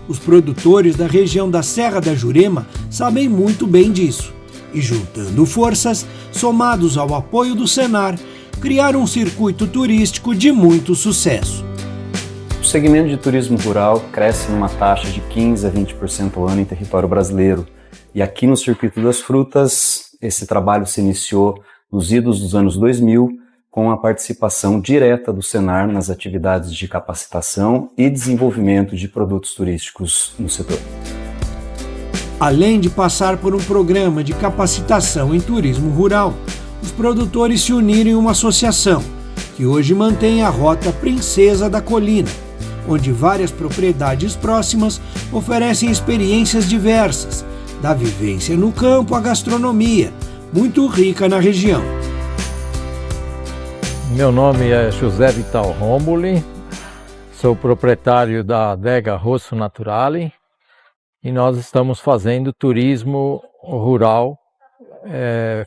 Os produtores da região da Serra da Jurema sabem muito bem disso e, juntando forças, somados ao apoio do Senar, criaram um circuito turístico de muito sucesso. O segmento de turismo rural cresce numa taxa de 15% a 20% ao ano em território brasileiro. E aqui no Circuito das Frutas, esse trabalho se iniciou nos idos dos anos 2000, com a participação direta do Senar nas atividades de capacitação e desenvolvimento de produtos turísticos no setor. Além de passar por um programa de capacitação em turismo rural, os produtores se uniram em uma associação, que hoje mantém a Rota Princesa da Colina, onde várias propriedades próximas oferecem experiências diversas, da vivência no campo à gastronomia, muito rica na região. Meu nome é José Vital Romboli, sou proprietário da Adega Rosso Naturale e nós estamos fazendo turismo rural,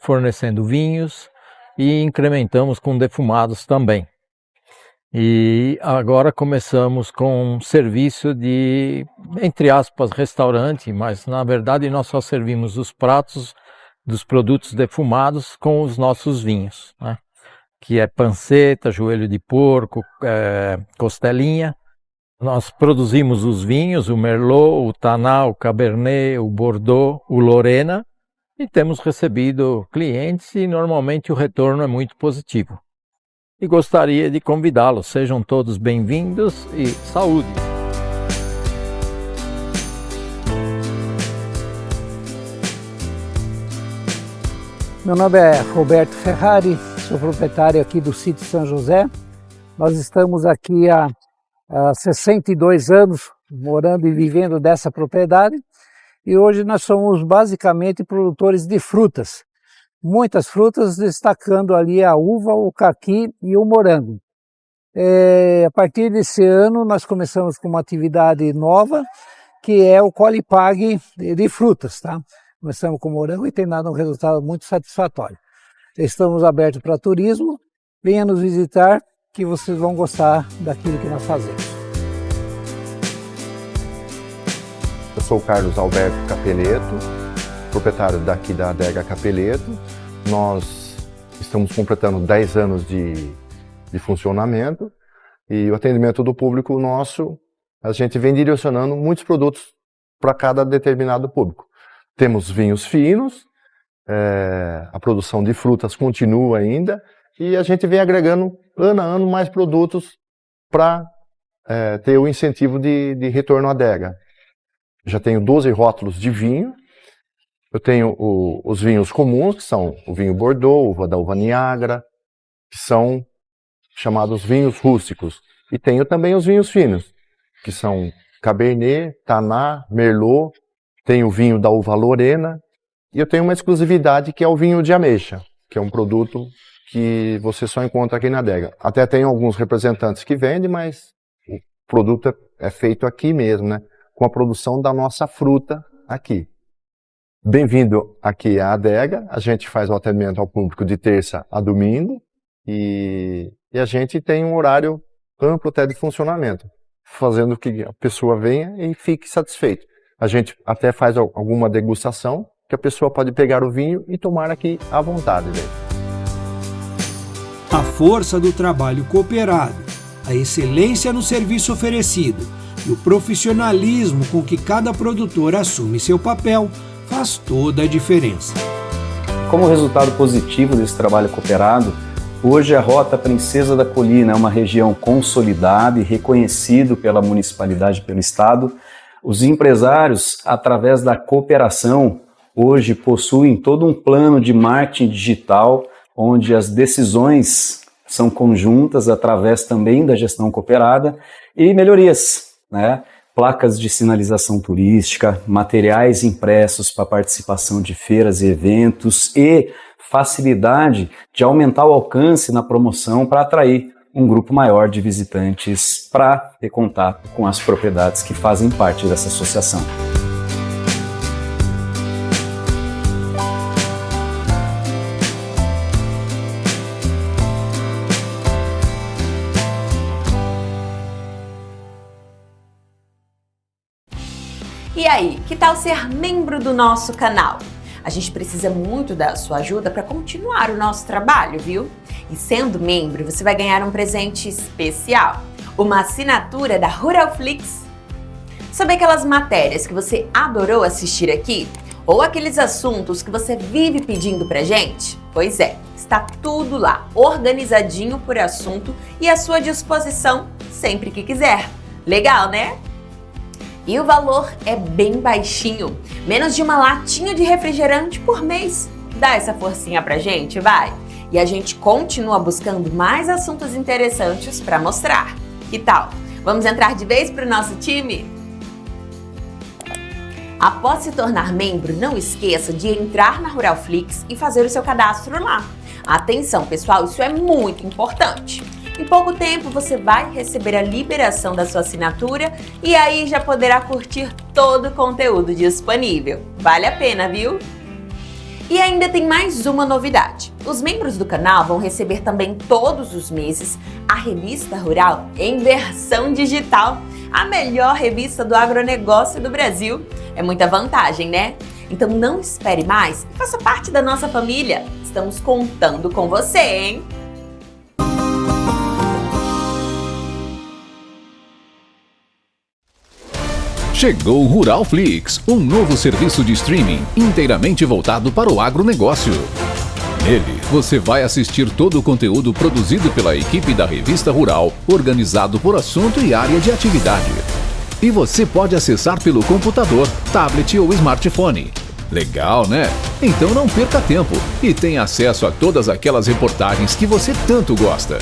fornecendo vinhos e incrementamos com defumados também. E agora começamos com um serviço de, entre aspas, restaurante, mas na verdade nós só servimos os pratos dos produtos defumados com os nossos vinhos, né? Que é panceta, joelho de porco, costelinha. Nós produzimos os vinhos, o Merlot, o Taná, o Cabernet, o Bordeaux, o Lorena, e temos recebido clientes e normalmente o retorno é muito positivo. E gostaria de convidá-los, sejam todos bem-vindos e saúde! Meu nome é Roberto Ferrari, sou proprietário aqui do sítio São José. Nós estamos aqui há 62 anos morando e vivendo dessa propriedade e hoje nós somos basicamente produtores de frutas. Muitas frutas, destacando ali a uva, o caqui e o morango. A partir desse ano nós começamos com uma atividade nova, que é o colhe-pague de frutas, tá? Começamos com morango e tem dado um resultado muito satisfatório. Estamos abertos para turismo, venha nos visitar que vocês vão gostar daquilo que nós fazemos. Eu sou o Carlos Alberto Capeleto, proprietário daqui da Adega Capeleto. Nós estamos completando 10 anos de funcionamento e o atendimento do público nosso, a gente vem direcionando muitos produtos para cada determinado público. Temos vinhos finos, a produção de frutas continua ainda e a gente vem agregando ano a ano mais produtos para ter o incentivo de retorno à adega. Já tenho 12 rótulos de vinho. Eu tenho os vinhos comuns, que são o vinho Bordeaux, uva da uva Niágara, que são chamados vinhos rústicos. E tenho também os vinhos finos, que são Cabernet, Taná, Merlot, tenho o vinho da uva Lorena, e eu tenho uma exclusividade que é o vinho de ameixa, que é um produto que você só encontra aqui na adega. Até tem alguns representantes que vendem, mas o produto é feito aqui mesmo, né? Com a produção da nossa fruta aqui. Bem-vindo aqui à adega, a gente faz o atendimento ao público de terça a domingo e a gente tem um horário amplo até de funcionamento, fazendo que a pessoa venha e fique satisfeito. A gente até faz alguma degustação, que a pessoa pode pegar o vinho e tomar aqui à vontade dele. A força do trabalho cooperado, a excelência no serviço oferecido e o profissionalismo com que cada produtor assume seu papel faz toda a diferença. Como resultado positivo desse trabalho cooperado, hoje a Rota Princesa da Colina é uma região consolidada e reconhecido pela municipalidade e pelo Estado. Os empresários, através da cooperação, hoje possuem todo um plano de marketing digital, onde as decisões são conjuntas através também da gestão cooperada e melhorias, né? Placas de sinalização turística, materiais impressos para participação de feiras e eventos e facilidade de aumentar o alcance na promoção para atrair um grupo maior de visitantes para ter contato com as propriedades que fazem parte dessa associação. E aí, que tal ser membro do nosso canal? A gente precisa muito da sua ajuda para continuar o nosso trabalho, viu? E sendo membro, você vai ganhar um presente especial, uma assinatura da Ruralflix. Sabe aquelas matérias que você adorou assistir aqui? Ou aqueles assuntos que você vive pedindo pra gente? Pois é, está tudo lá, organizadinho por assunto e à sua disposição sempre que quiser. Legal, né? E o valor é bem baixinho, menos de uma latinha de refrigerante por mês. Dá essa forcinha pra gente, vai! E a gente continua buscando mais assuntos interessantes para mostrar. Que tal? Vamos entrar de vez pro nosso time? Após se tornar membro, não esqueça de entrar na Ruralflix e fazer o seu cadastro lá. Atenção, pessoal, isso é muito importante. Em pouco tempo você vai receber a liberação da sua assinatura e aí já poderá curtir todo o conteúdo disponível. Vale a pena, viu? E ainda tem mais uma novidade. Os membros do canal vão receber também todos os meses a Revista Rural em versão digital, a melhor revista do agronegócio do Brasil. É muita vantagem, né? Então não espere mais e faça parte da nossa família. Estamos contando com você, hein? Chegou o Ruralflix, um novo serviço de streaming inteiramente voltado para o agronegócio. Nele, você vai assistir todo o conteúdo produzido pela equipe da Revista Rural, organizado por assunto e área de atividade. E você pode acessar pelo computador, tablet ou smartphone. Legal, né? Então não perca tempo e tenha acesso a todas aquelas reportagens que você tanto gosta.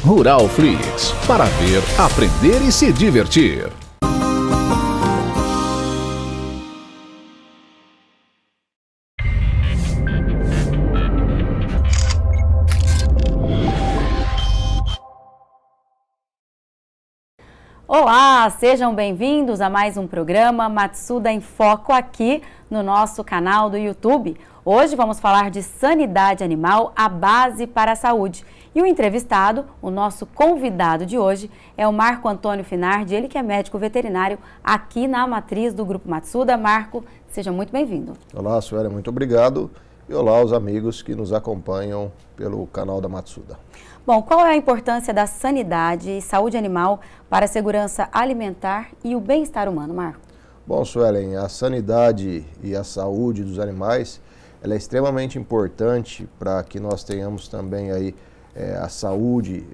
Ruralflix, para ver, aprender e se divertir. Olá, sejam bem-vindos a mais um programa Matsuda em Foco aqui no nosso canal do YouTube. Hoje vamos falar de sanidade animal, a base para a saúde. E o entrevistado, o nosso convidado de hoje, é o Marco Antônio Finardi, ele que é médico veterinário aqui na matriz do Grupo Matsuda. Marco, seja muito bem-vindo. Olá, Sueli, muito obrigado. E olá aos amigos que nos acompanham pelo canal da Matsuda. Bom, qual é a importância da sanidade e saúde animal para a segurança alimentar e o bem-estar humano, Marco? Bom, Suelen, a sanidade e a saúde dos animais, ela é extremamente importante para que nós tenhamos também aí a saúde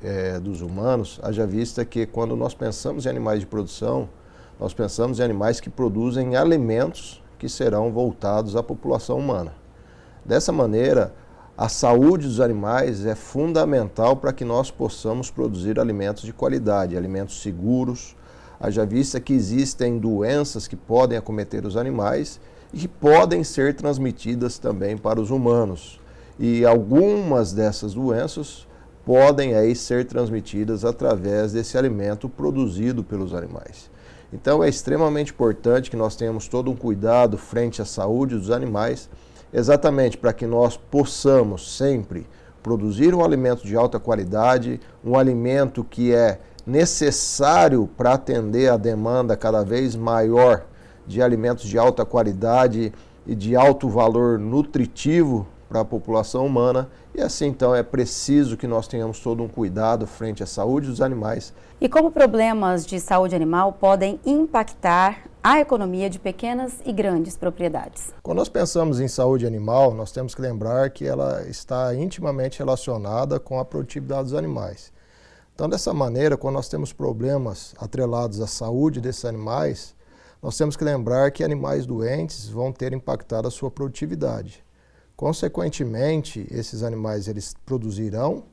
dos humanos, haja vista que quando nós pensamos em animais de produção, nós pensamos em animais que produzem alimentos que serão voltados à população humana. Dessa maneira, a saúde dos animais é fundamental para que nós possamos produzir alimentos de qualidade, alimentos seguros, haja vista que existem doenças que podem acometer os animais e que podem ser transmitidas também para os humanos. E algumas dessas doenças podem aí ser transmitidas através desse alimento produzido pelos animais. Então é extremamente importante que nós tenhamos todo um cuidado frente à saúde dos animais, exatamente para que nós possamos sempre produzir um alimento de alta qualidade, um alimento que é necessário para atender a demanda cada vez maior de alimentos de alta qualidade e de alto valor nutritivo para a população humana. E assim, então, é preciso que nós tenhamos todo um cuidado frente à saúde dos animais. E como problemas de saúde animal podem impactar a economia de pequenas e grandes propriedades? Quando nós pensamos em saúde animal, nós temos que lembrar que ela está intimamente relacionada com a produtividade dos animais. Então, dessa maneira, quando nós temos problemas atrelados à saúde desses animais, nós temos que lembrar que animais doentes vão ter impactado a sua produtividade. Consequentemente, esses animais eles produzirão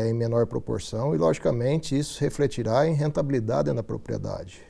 em menor proporção e, logicamente, isso refletirá em rentabilidade dentro da propriedade.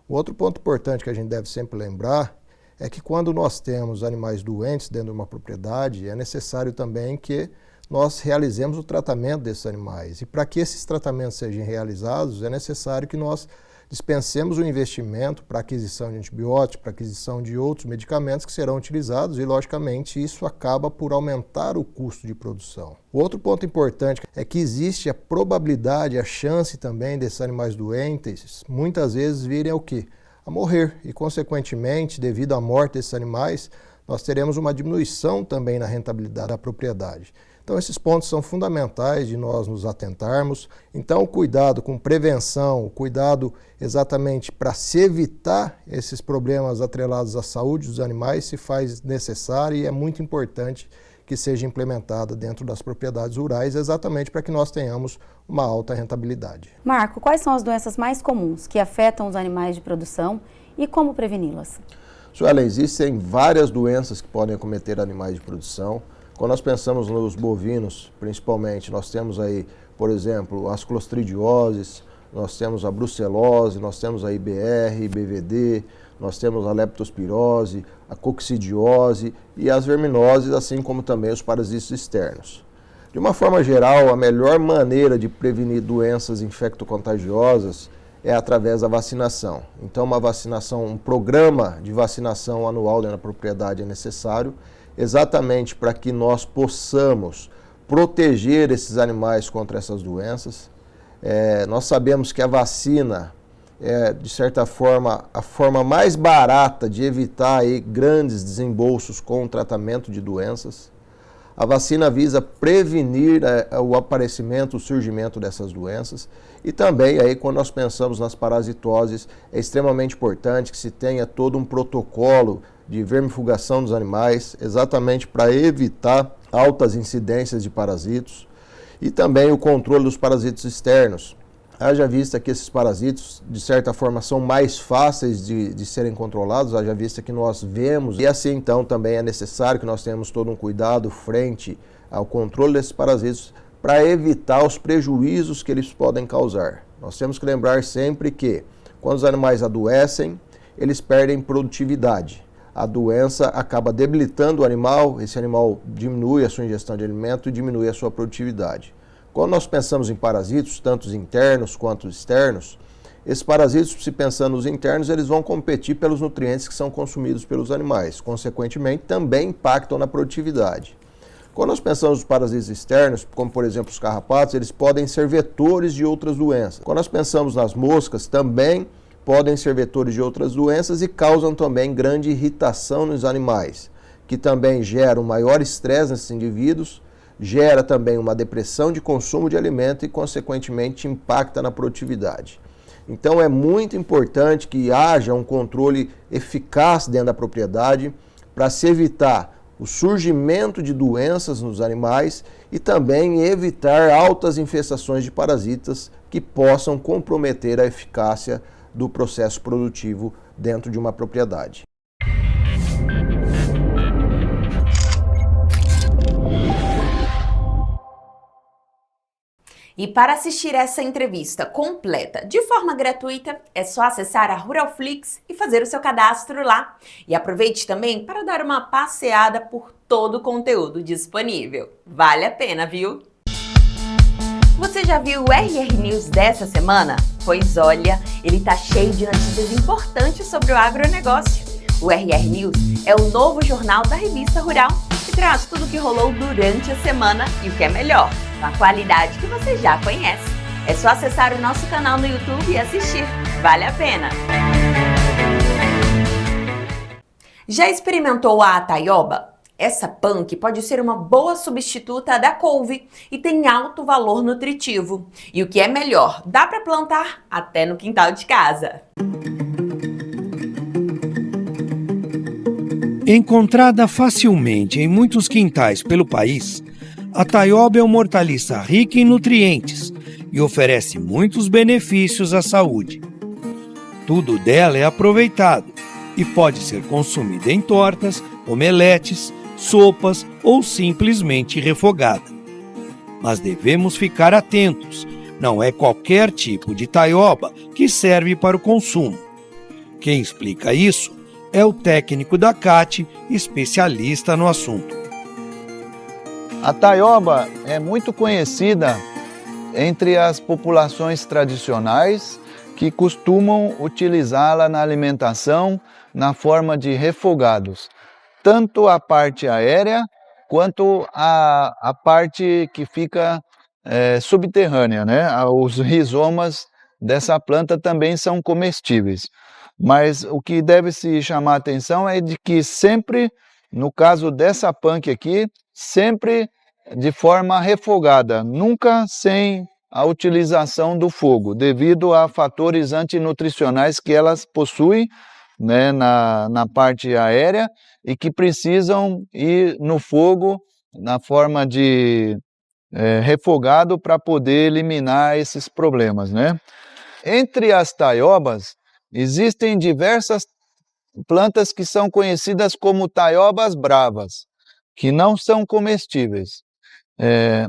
O outro ponto importante que a gente deve sempre lembrar é que quando nós temos animais doentes dentro de uma propriedade, é necessário também que nós realizemos o tratamento desses animais. E para que esses tratamentos sejam realizados, é necessário que nós dispensemos o investimento para aquisição de antibióticos, para aquisição de outros medicamentos que serão utilizados e, logicamente, isso acaba por aumentar o custo de produção. O outro ponto importante é que existe a probabilidade, a chance também desses animais doentes, muitas vezes virem ao quê? A morrer e, consequentemente, devido à morte desses animais, nós teremos uma diminuição também na rentabilidade da propriedade. Então, esses pontos são fundamentais de nós nos atentarmos. Então, o cuidado com prevenção, o cuidado exatamente para se evitar esses problemas atrelados à saúde dos animais se faz necessário e é muito importante que seja implementada dentro das propriedades rurais, exatamente para que nós tenhamos uma alta rentabilidade. Marco, quais são as doenças mais comuns que afetam os animais de produção e como preveni-las? Suelen, existem várias doenças que podem acometer animais de produção. Quando nós pensamos nos bovinos, principalmente, nós temos aí, por exemplo, as clostridioses, nós temos a brucelose, nós temos a IBR, IBVD, nós temos a leptospirose, a coccidiose e as verminoses, assim como também os parasitas externos. De uma forma geral, a melhor maneira de prevenir doenças infectocontagiosas é através da vacinação. Então, uma vacinação, um programa de vacinação anual dentro da propriedade é necessário. exatamente para que nós possamos proteger esses animais contra essas doenças. Nós sabemos que a vacina é, de certa forma, a forma mais barata de evitar aí grandes desembolsos com o tratamento de doenças. A vacina visa prevenir o aparecimento, o surgimento dessas doenças. E também, aí, quando nós pensamos nas parasitoses, é extremamente importante que se tenha todo um protocolo de vermifugação dos animais, exatamente para evitar altas incidências de parasitos. E também o controle dos parasitos externos. Haja vista que esses parasitos, de certa forma, são mais fáceis de serem controlados, haja vista que nós vemos, e assim então também é necessário que nós tenhamos todo um cuidado frente ao controle desses parasitos para evitar os prejuízos que eles podem causar. Nós temos que lembrar sempre que, quando os animais adoecem, eles perdem produtividade. A doença acaba debilitando o animal, esse animal diminui a sua ingestão de alimento e diminui a sua produtividade. Quando nós pensamos em parasitos, tanto os internos quanto os externos, esses parasitos, se pensando nos internos, eles vão competir pelos nutrientes que são consumidos pelos animais. Consequentemente, também impactam na produtividade. Quando nós pensamos nos parasitos externos, como por exemplo os carrapatos, eles podem ser vetores de outras doenças. Quando nós pensamos nas moscas, também podem ser vetores de outras doenças e causam também grande irritação nos animais, que também geram maior estresse nesses indivíduos, gera também uma depressão de consumo de alimento e, consequentemente, impacta na produtividade. Então, é muito importante que haja um controle eficaz dentro da propriedade para se evitar o surgimento de doenças nos animais e também evitar altas infestações de parasitas que possam comprometer a eficácia do processo produtivo dentro de uma propriedade. E para assistir essa entrevista completa de forma gratuita, é só acessar a Ruralflix e fazer o seu cadastro lá. E aproveite também para dar uma passeada por todo o conteúdo disponível. Vale a pena, viu? Você já viu o RR News dessa semana? Pois olha, ele tá cheio de notícias importantes sobre o agronegócio. O RR News é o novo jornal da revista Rural que traz tudo o que rolou durante a semana e o que é melhor, com a qualidade que você já conhece. É só acessar o nosso canal no YouTube e assistir. Vale a pena! Já experimentou a taioba? Essa punk pode ser uma boa substituta da couve e tem alto valor nutritivo. E o que é melhor, dá para plantar até no quintal de casa. Encontrada facilmente em muitos quintais pelo país, a taioba é uma hortaliça rica em nutrientes e oferece muitos benefícios à saúde. Tudo dela é aproveitado e pode ser consumida em tortas, omeletes, sopas ou simplesmente refogada. Mas devemos ficar atentos, não é qualquer tipo de taioba que serve para o consumo. Quem explica isso é o técnico da CAT, especialista no assunto. A taioba é muito conhecida entre as populações tradicionais que costumam utilizá-la na alimentação na forma de refogados, tanto a parte aérea quanto a parte que fica subterrânea, né? Os rizomas dessa planta também são comestíveis. Mas o que deve se chamar a atenção é de que sempre, no caso dessa punk aqui, sempre de forma refogada, nunca sem a utilização do fogo, devido a fatores antinutricionais que elas possuem, né, na parte aérea e que precisam ir no fogo na forma de refogado para poder eliminar esses problemas, né? Entre as taiobas, existem diversas plantas que são conhecidas como taiobas bravas, que não são comestíveis.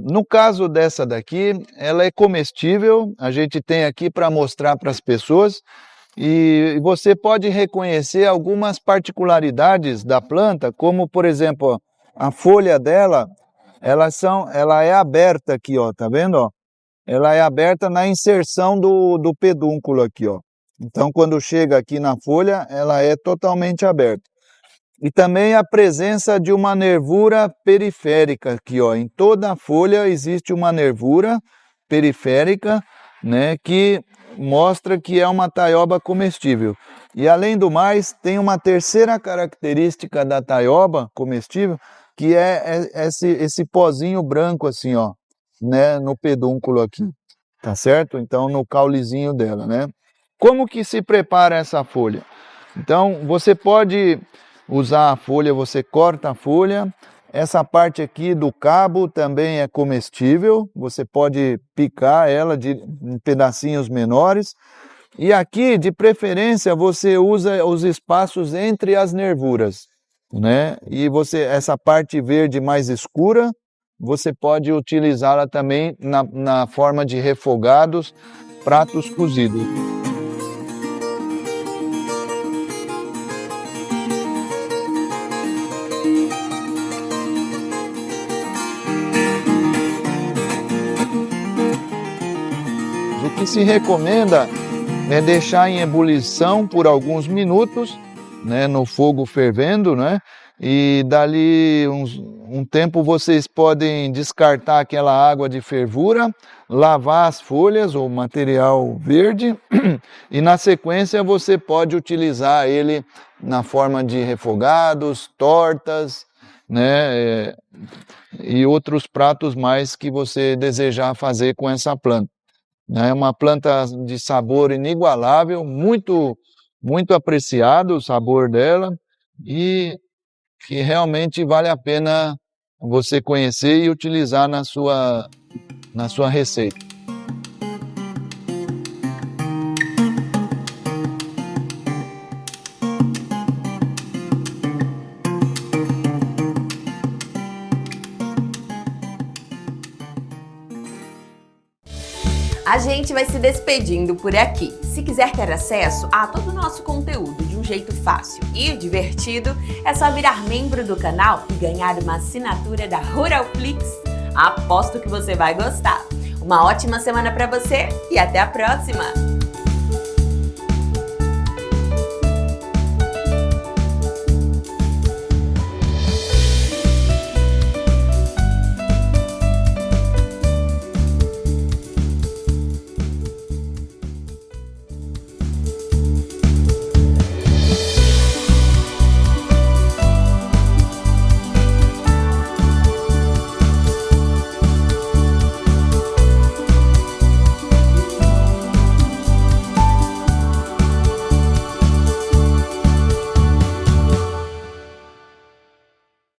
No caso dessa daqui, ela é comestível, a gente tem aqui para mostrar para as pessoas, e você pode reconhecer algumas particularidades da planta, como por exemplo, a folha dela, ela é aberta aqui, ó, tá vendo? Ó? Ela é aberta na inserção do pedúnculo aqui, ó. Então, quando chega aqui na folha, ela é totalmente aberta. E também a presença de uma nervura periférica aqui, ó. Em toda a folha existe uma nervura periférica, né, que mostra que é uma taioba comestível. E além do mais, tem uma terceira característica da taioba comestível, que é esse pozinho branco assim, ó, né, no pedúnculo aqui, tá certo? Então, no caulezinho dela, né? Como que se prepara essa folha? Então, você pode usar a folha, você corta a folha. Essa parte aqui do cabo também é comestível, você pode picar ela em pedacinhos menores. E aqui, de preferência, você usa os espaços entre as nervuras, né? E essa parte verde mais escura, você pode utilizá-la também na forma de refogados, pratos cozidos. O que se recomenda é deixar em ebulição por alguns minutos, né, no fogo fervendo, né? E dali um tempo vocês podem descartar aquela água de fervura, lavar as folhas ou material verde e na sequência você pode utilizar ele na forma de refogados, tortas, né, e outros pratos mais que você desejar fazer com essa planta. É uma planta de sabor inigualável, muito apreciado o sabor dela e que realmente vale a pena você conhecer e utilizar na sua receita. A gente vai se despedindo por aqui. Se quiser ter acesso a todo o nosso conteúdo de um jeito fácil e divertido, é só virar membro do canal e ganhar uma assinatura da Ruralflix. Aposto que você vai gostar. Uma ótima semana para você e até a próxima!